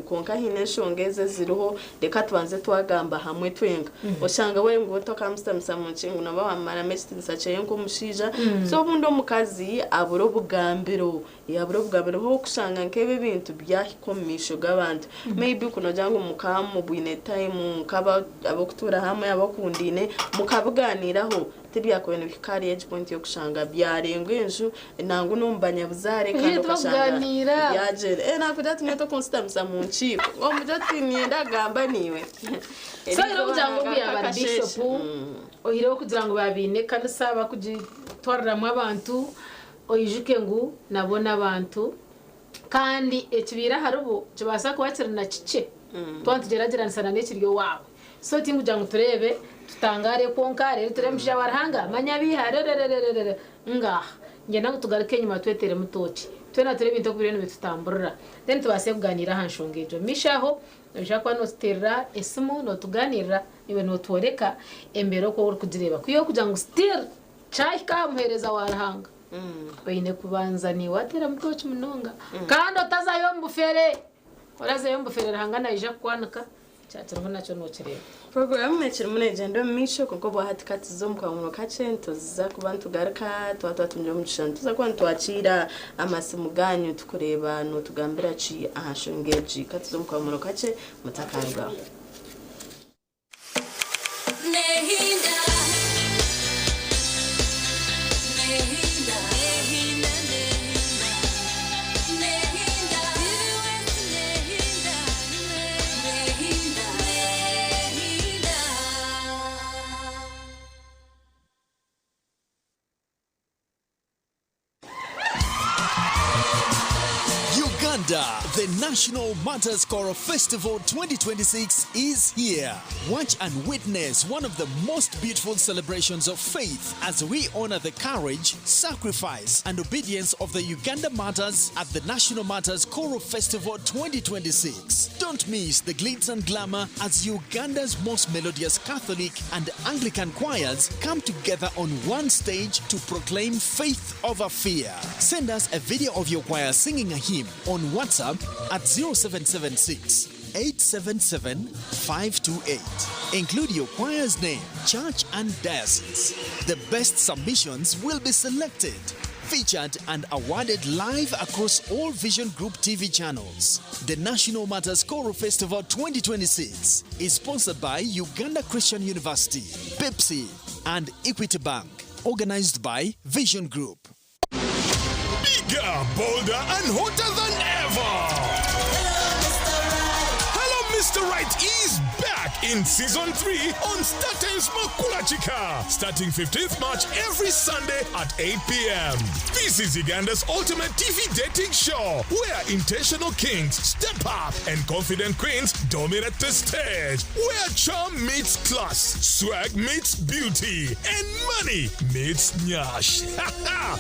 konka hine shongeze ziriho reka tubanze twagamba hamwe twenga oshanga we ngo tokamsta misa mu nciko naba wamara mestinsa cyaye ngo mushija so bundo mukazi aburo bugambiro yaburo bugambiro ho kushanga nkebe bintu byahikomisho gabandi maybe kuno jango mukamu bwine time kaba abokutura hamwe abakundine mukabuganiraho tibya ko ibintu bikari edge point yo kushanga byarengwe enju nangu nombanya buzare kandi ukashanga yaje nakudati neto constamsa mu nciko ngo mujati myenda gamba niwe so iro kujango bya bishop ohiro kugira ngo babine kandi saba kugitwarira mu abantu oyijuke ngo nabona abantu kandi ekibira harubo kibasa kwakirana kice twantugeragerana sana n'ekiryo wawe so tingugira ngo turebe tutangare konka rero turemsha warhanga manyabiha nga ngenda kutugaruke nyuma twetere mutoti twena turebe into kubireno bitutamburira then tubase kuganira hanshongejo mishaho bishakwa no stira esimu no tuganira iwe no tuoreka embero ko uri kudireba kuyo kuja ngo stir chai ka muhereza warhanga bayine kubanza ni watera mutochi munonga kandi otazayo mbufere orazayo mbufere hangana ija kwanaka cyatsirwa naco no kireba program mechiri munegendo misho kuko bwahatikati zo mukwamuno kacento za kubantu garka twatunje mugishantu tuza kwantu twacira amasimu ganyu tukureba no tugambira ci ahashongeji kati zo mukwamuno kace mutakarwa nehinda The National Matters Choral Festival 2026 is here. Watch and witness one of the most beautiful celebrations of faith as we honor the courage, sacrifice, and obedience of the Uganda Martyrs at the National Matters Choral Festival 2026. Don't miss the glitz and glamour as Uganda's most melodious Catholic and Anglican choirs come together on one stage to proclaim faith over fear. Send us a video of your choir singing a hymn on WhatsApp at 0776 877 528. Include your choir's name, church, and diocese. The best submissions will be selected, featured, and awarded live across all Vision Group TV channels. The National Matters Choral Festival 2026 is sponsored by Uganda Christian University, Pepsi, and Equity Bank. Organized by Vision Group. Bigger, bolder, and hotter than ever. Hello, Mr. Right is back in season 3 on StarTimes Makula Chika, starting 15th March every Sunday at 8 p.m. This is Uganda's ultimate TV dating show where intentional kings step up and confident queens dominate the stage, where charm meets class, swag meets beauty, and money meets nyash.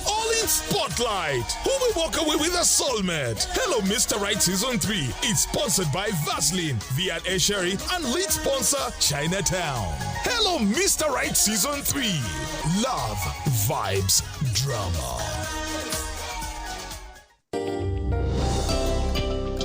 All in Spotlight. Who will walk away with a soulmate? Hello, Mr. Right Season 3 is sponsored by Vaseline, V&A Sherry, and lead sponsor Chinatown. Hello, Mr. Right Season 3. Love, vibes, drama.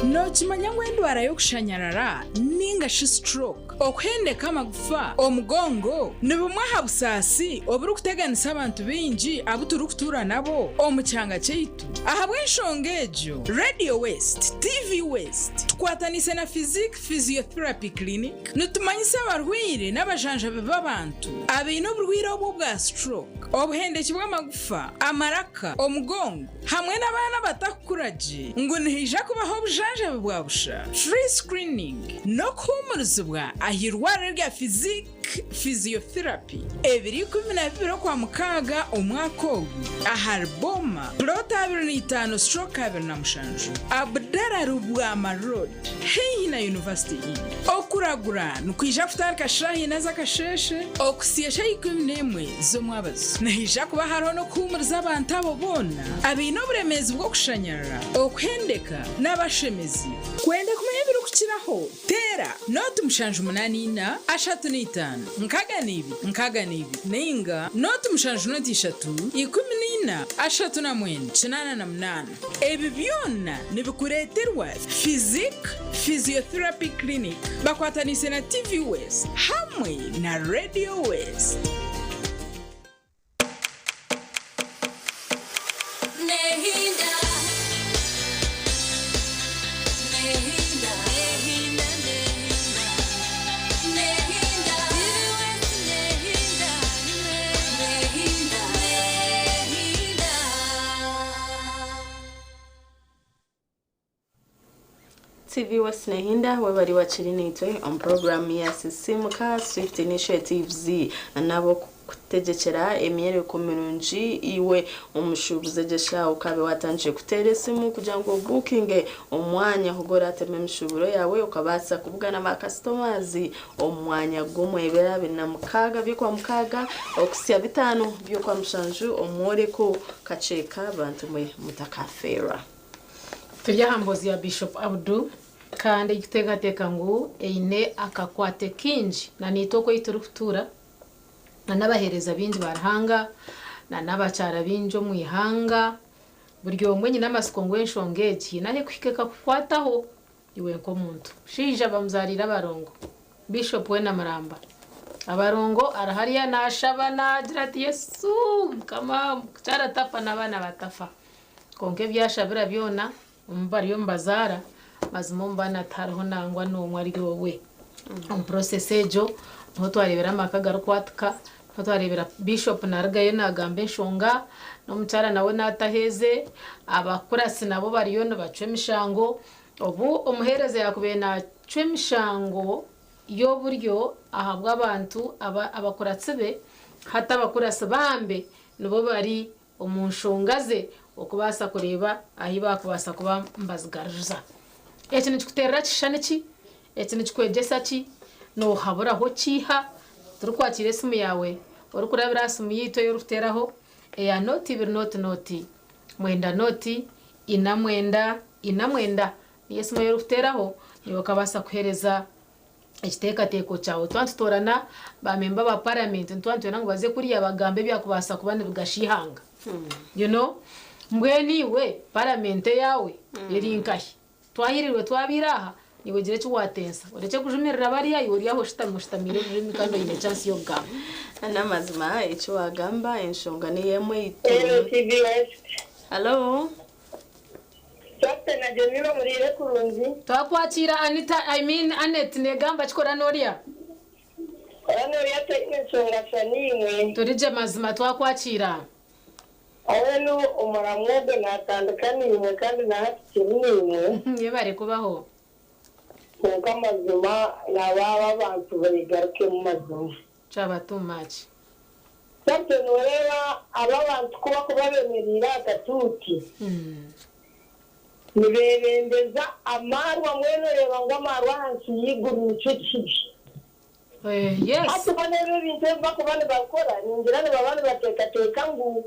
nokimanya ngu endwara y'okushanyarara ningashi stroke okuhendeka amagufa omugongo ni bumwe aha busaasi oburikuteganisa abantu baingi abo turikutuura nabo omu kyanga kyaitu ahabw'enshonga egyo Radio West, TV West tukwatanise na Physiotherapy Clinic nitumanyisa abarwaire n'abajanjabi b'abantu abaine oburwaire obwo bwa stroke, obuhendeki bw'amagufa, amaraka, omugongo hamwe n'abaana batakukuraje ngu nihija kubaho obujanjabi bwa busha, free screening no kuhumurizibwa ahirwara rya physiotherapy ebiri 12 kwa mukaga omwaka ogu aharboma plota 25/27 Abdara Rubwama Road hei na University okuragura nukwija kutarika shahi naza kasheshe okusiyesha 11 z'omwabazi nihija kuba hariho no kuhumuriza abantu abo bona abine oburemezi bwo kushanyarara okuhendeka n'abashemezi kwenda kumenya ibiri kukiraho tera noti 784 35 nkagani ninga noti 793 14 38 ebi byonna nibikureterwa Physiotherapy Clinic bakwatanise na TV West hamwe na Radio West. TV wasinahinda webari wachirinitwe on program ya Sisimuka Swift Initiatives nabo kutegekera emyereko mirungi iwe umushubuze gesha ukabe watanje kuteresimu kugira ngo booking omwanya hugora ateme mishuburo yawe ukabasa kuvugana na customers omwanya gumwebera bina mukaga bikwa mukaga okusia bitano byo kwa mushanju omworeko kacheka bantu mwe mutakafera tujya hambozi ya Bishop Abdu kandi gitegateka ngo eine akakwate kinji na nitoko iturukutura na nabahereza binji barahanga na nabacara binjo mu ihanga buryo mwenye namasiko enshongeji nahe kwikeka kukwataho iwe nko muntu shija bamzarira barongo Bishop we na maramba abarongo arahariya nashaba nagira ati Yesu kama cara tafa nabana batafa konke byashabira byona umbari yo mbazara mazimomba natariho nangwa n'umwe ari wowe processejo no twarebera amakagaro kwataka no twarebera Bishop naragaye nagambe nshonga no mucara nawe nataheze abakurasi nabo bariyo no bacwemishango ubu umuhereze yakubeye na cwemishango yo buryo ahabwa abantu abakuratse hata abakurasi bambe nubo bari umunshongaze okubasa kureba ahiba kubasa kuba mbazgaruza ekine kikuterera kishane ki ekine kikwegesa ki no habura ho kiha turukwakira esimu yawe uri kurabira esimu yito yo ruteraho ya noti bir noti mwenda noti ina mwenda yesimu yo ruteraho niyo kabasa kuhereza ekiteka teko cyawe twantutorana ba member ba parliament ntwantu nango baze kuri abagambe byakubasa kubane bigashihanga you know mbweni we parliament yawe irinkahi twahiriwe twabiraha niwe gire cyo watensa ureke kujumirira bariya yori yaho shitamushitamire rimi kandi ine chance yo gamba namazima icyo wagamba enshonga ni yemwe ito hello Dr. Najemiro murire kurunzi twakwakira Anita Annette negamba chikora noria Anoria teknishonga shanimwe turije mazima twakwakira Awenu umuramwede natandukaniye kandi nahatikimwe yebare kubaho kuko mazima nababa abantu barigaruke mu mazima chaba too much Dr. Noreba abantu kuba bemerira agatuti niberendeza amarwa mwenoreba ngo amarwa hansi yigumice kibi yes atubonere bintu bakubane bakora ningirane babane bateka ngo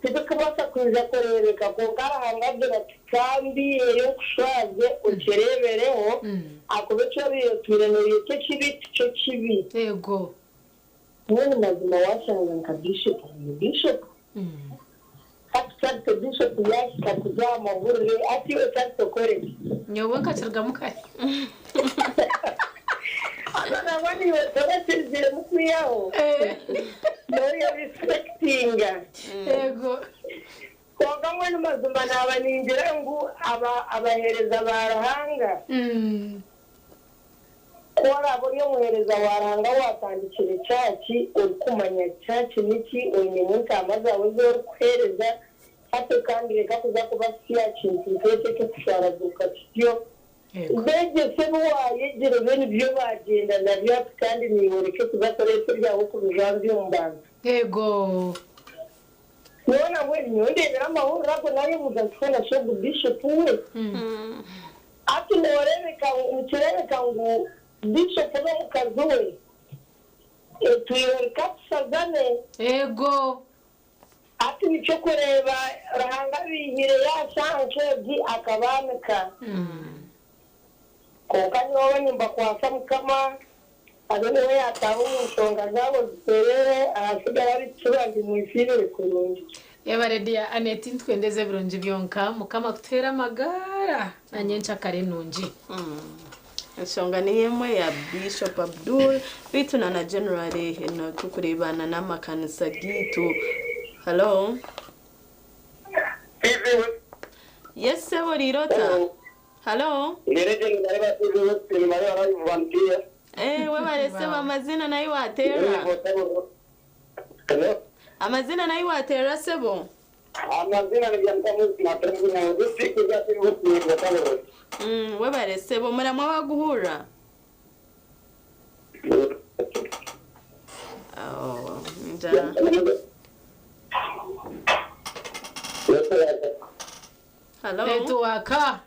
tukubasa kuza korereka ko karahangabye kandi yo kushaje ukerebereho akubecho biyo tureneye cyo kibi cyo kibi yego none mazima washanga nka Bishop Akitarte Bishop yashika kujama burre ati utarte kore nyobo nkacirga mukaye ana wani wetaratirze mukwiyaho no ya respecting yego koga mwe mazuma nabaningira ngo abahereza barahanga kora bonyo muhereza waranga watandikire cyaki ukumanya cyaki niki onye munsi amazawe zo kwereza hato kandi reka kuza kuba kintu cyo kusharaduka cyo Bege se wayegere bene byo bagenda nabyo kandi niyoreke kuzakorera byaho ku bijambo y'umbanza yego nona we nyondera amahoro rako nayo mudafuna cyo Bishop we ati noreka umukereka ngo Bishop no mukazuwe tuyoreka tusazane yego ati nicyo kureba rahanga bihire yashanke akabaneka kokani wowe nyumba kwasa mukama azone we yataho umusonga zabo ziterere ahasigara ari kibangi mu ifire kurungi yabaredia Annette twendeze bironje byonka mukama kutera amagara na nyencha kare nunji enshonga ni yemwe ya Bishop Abdul bituna na generally no tukurebana n'amakanisa gitu hello yes sebo rirota hello we barese amazina nayo watera amazina nayo watera sebo amazina ni Byantamuzi Matrambuna district ya Kirusi Ngotalo. We barese bo muramwa baguhura. Oh, nja. Hello. Networka.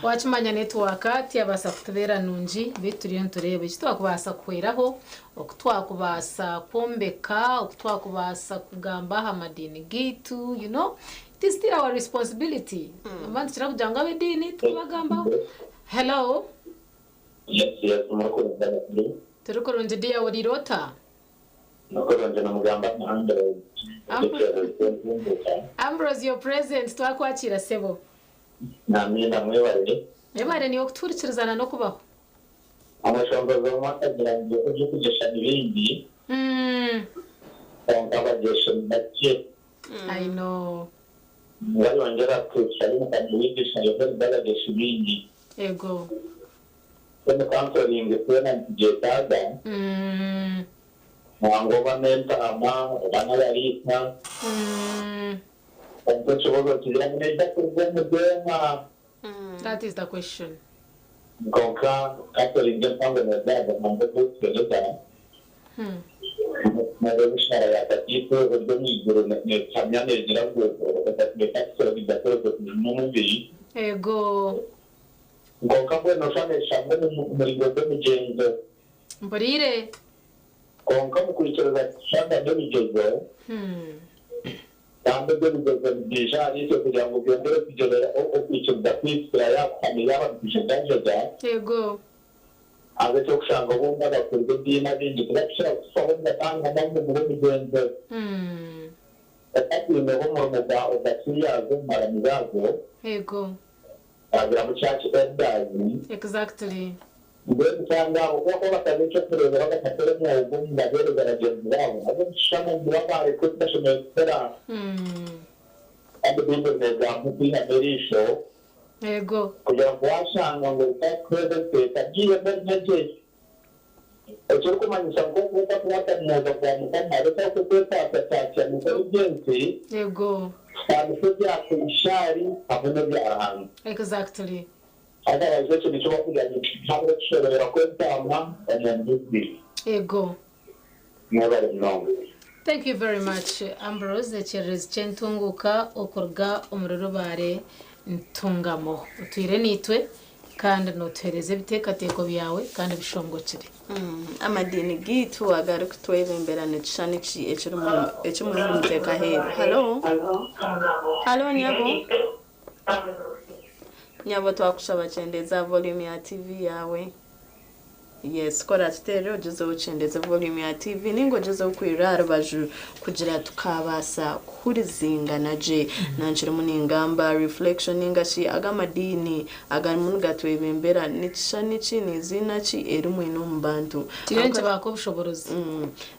Wachimanya networka tiyabasa kutubera nungi bituriyo nturebe kitwakubasa kweraho okutwakubasa kwombeka okutwakubasa kugamba hamadini gitu you know it is still our responsibility abantu kira kujanga abedini tubagamba hello Yes murakunda turukoronje dia worirota nakoronje namugamba Ambrose your present twakwakira sebo namina mwebale ebare ni okuturikirizana no kubaho amashongozo makagira ngo uje kugesha ibindi abagesha ndake I know ngayongera kucyari mu kanyigisha yo balagesha ibindi ego Kwenye counseling kwena jetaga mwango bamenta ama bana barita That is the question. Konka counseling mpango na dada mambo kueleza na mshahara ya tatizo ndio miguru na chamyane jirago kwa sababu ego Konka bwana sana shambani mligodo mjengo mburire Konka mukurikirana shamba ndio mjengo kandi byo bigejeje ariko kugira ngo byongere kugera ukwicuza kwitira yakwamira ababishagaje yego agace kusanga bomba bakurwe dina bindi kurashira kusohoza kandi namwe mu bigenze ati ne ho mu da odasiya zo maramizago yego agira mu cyacu endazi exactly Mbere cyangwa uko bakazica kureba bagafatira mu ubwo ndabere baragenzi babo abo shama ndabare ko tashomera andi bintu neza mu bihamerisho yego kugira ngo washanga ngo utakweze tagiye beneje icyo kumanyisha ngo kuba kwatanyaza kwa mutama reka ko kwatata mu bigenzi yego kandi ko byakishari abone byarahanze exactly Otherwise, it's a job that you have to show that and then do this. Ego. Never know. Thank you very much, Ambrose. Cheres Chentunguka okorga umururubare ntungamo. Utwire nitwe kandi notereze bitekateko byawe kandi bishongokere. Amadini gitu agaruka twebembera necane ci eco muri muteka hera. Hello. Hello nyabo. Nyabo twakushaba chendeza volume ya TV yawe. Yes, kora stereo juzo uchendeza volume ya TV ningo juzo kwirara baju kugira tukabasa kurizinga naje nanjira muningamba reflection ingashi agamadini agamuntu gatwebembera nici nizina ci erimwe no mbantu tirenje bako bushoborozi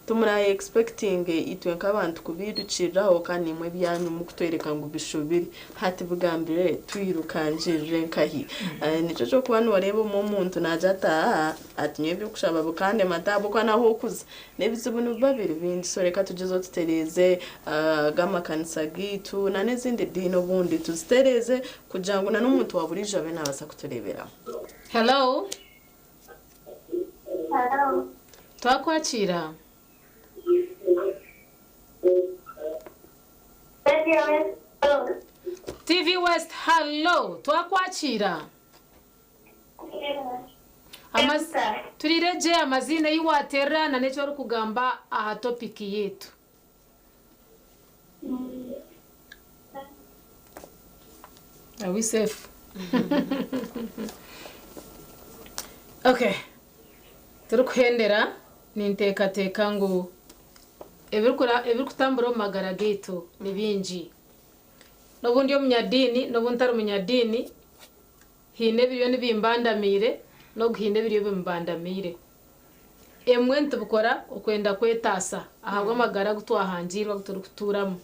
tumura expecting itwe kabantu kubidukiraho kandi mwe byanyu mu kutwereka ngo bishobiri hati bugambire twirukanjije nkahi nico cyo kubantu bareba mu muntu najata nyebyo kushaba bukande matabo kwa naho kuza nebizibunu babiri bindi so reka tugezo tutereze gama kanisa gitu na nezindi dino bundi tuzitereze kujango na n'umuntu waburije abe nabasa kuturebera. Hello. Hello. Twakwakira. TV West hello twakwakira. Turireje amazina yiwatera na necho kugamba aha topic yetu. Are we safe? Okay. Turukuhendera ninteka ngo ebirikutambura magara geto nibinji. Nobundi yo munyadini nobuntari munyadini hine biriyo nibimbandamire no guhinde biriyo bimbandamire emwe ntubukora ukwenda kwetasa ahabwa amagara gutwahangirwa guturamo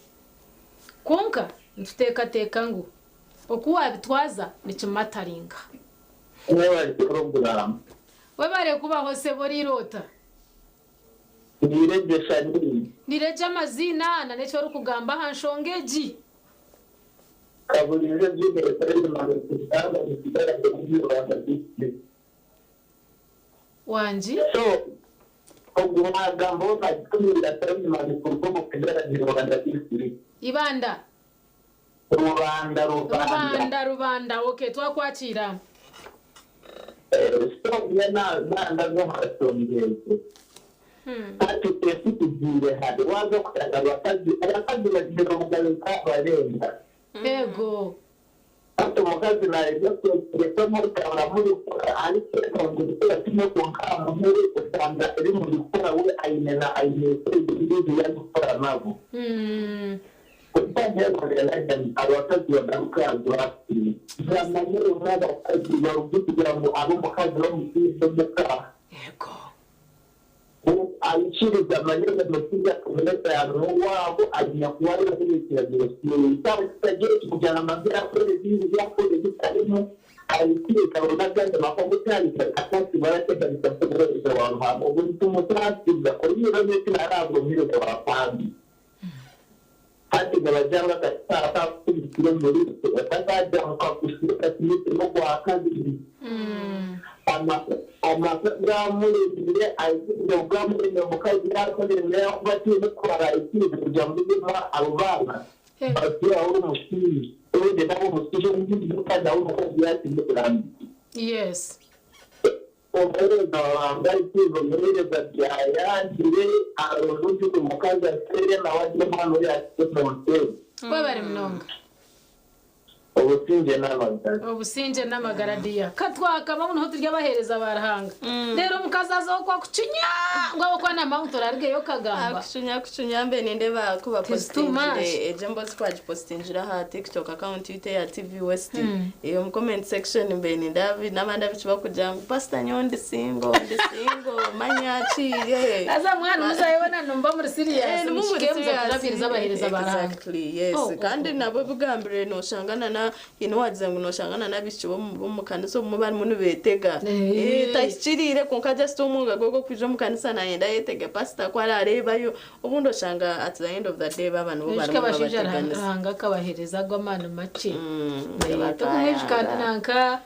konka ntuteka ngo okuwa bitwaza nikimataringa we bare kubaho se borirota niregesha nini nireje amazina na necho rukugamba hanshongeji kabulije byine kandi manufacturer nikigara Rwanda district wanji so ogwagambo bakumira kandi manufacturer mu kigara Rwanda district ibanda Rubanda okay twakwakira so yana ndago hasongeze ati tefutugire hadi wazo kutaga abakazi bagira umugaruka barenga yego ato mukazi na ryo kwete muri kamera muri ariko ngo timo konka muri usanga iri muri gukora we ayinena ibyo yakora nabo Kutanya kueleza abakazi badamukaza zamanye umwana akazi barugira ngo abo mukazi bo mukise muka yego ayikiriza amanyega mutiga kumeleza yantu wabo agiye kuwari kubikira byose cyangwa kujyana amabya kuri bibi byakore bitarimo ayikiriza runagande makobutari akati barateka bitakubereza abantu abo buri tumutasi bakora n'ibyo narabo biro barapandi hati gabajanga katata kubikira muri batakaje akakushika kimwe kwa kazi amagambo y'ibire ayibyo gambo yo mukazi yakoze neza batije kwara ikintu kujya muri abo bana ati aho umushiri ode nabo mushije n'ibindi mukazi aho mukazi yatinze kurambi yes obereza bambaye ikintu muri babyaya dire arundi mukazi asere na wajye mwana uri ati babare mnonga obusinje n'amagaradiya katwaka bamuno turya bahereza barahanga rero mukazaza kwa kucinya ngo abakwana mautora argeyo kagamba kucinya mbe ninde bako bapostingira ejembo squad postingira ha TikTok account yite ya TV West iyo mu comment section mbe nindavi nabanda bichiba kujanga pastor nyondi singo manyachi aza mwana muzayibona numva muri serious mushikemza kurabiriza bahereza barahanga exactly yes kandi nabo bugambire no shangana na inwaze ngo noshangana nabishibo mu kanisa mu bari muntu betega tashirire konkaje stomunga gogo kwije mu kanisa na yenda yetega pastor kwara arebayo ubundo shanga at the end of the day babantu bo bari babategana kabahereza gwamana make to kumishikana nanka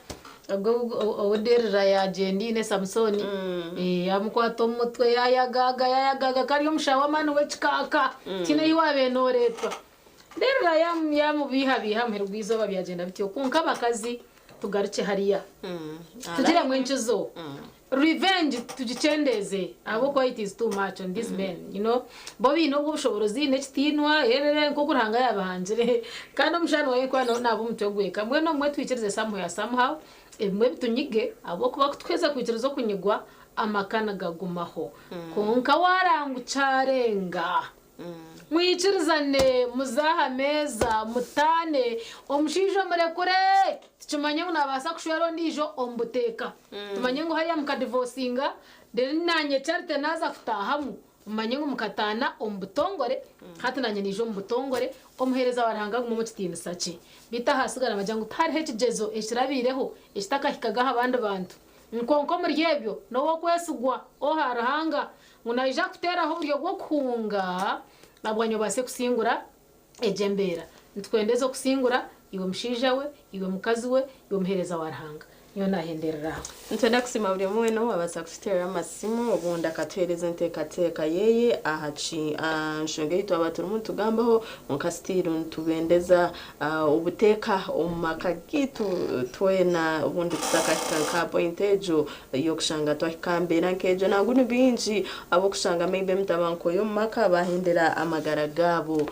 oderera ya jendine Samsoni amukwato mutwe yayagaga kariyo mushawa manu wechikaka kine yiwabe noretwa rero yamubiha mperugwizo babyagenda bityo kunka bakazi tugaruke hariya tugira mwenchizo revenge tugicendeze abo ko it is too much on this man bobi no bushoborozi nekitinwa yerere nko kuranga yabanjire kandi umushano waye kwa nabo mutogweka mwe no mwe twikirize somehow mwe bitunyige abo kuba tweza kwikirizo kunyigwa amakana gagumaho kunka warangucarenga mwichirizane muzaha meza mutane omushijo murekure tumanye unabasa kushwero ndijo ombuteka tumanye ngo hariya mukadivosinga dere nanye charite naza kutahamu umanye ngo mukatana ombutongore hati nanye nijo ombutongore omuhereza baranga mu mutitini saci bita hasigara bajangu tari hekijezo eshirabireho eshitaka hikagaha abandi bantu nkonko muri yebyo no wo kwesugwa oharahanga ngunaija kuteraho buryo bwo kunga nabwanyo base kusingura ejembera nitwendezo kusingura iwe mshija we iwe mukazi we iwe muhereza warahanga niyo nahenderera ntenda kusima buri mwe no wabasa kufitera amasimu obunda katwereza ntekateka yeye ahaci nshonge yitwa abaturu muntu gambaho mukastiro ntubendeza ubuteka omakagitu twena ubundi tusakaka ka pointejo yo kushanga twakambera nkejo nangunu binji abo kushanga maybe mtabanko yo maka bahendera amagara gabo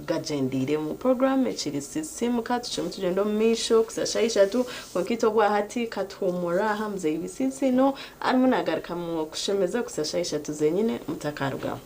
gajendire mu program ekiri simu katucho mutugendo misho kusashaisha tu kokito bwa hati katumura hamze ibisisino arimo nagarika mu kushemeza kusashaisha tuzenyine mutakarugamo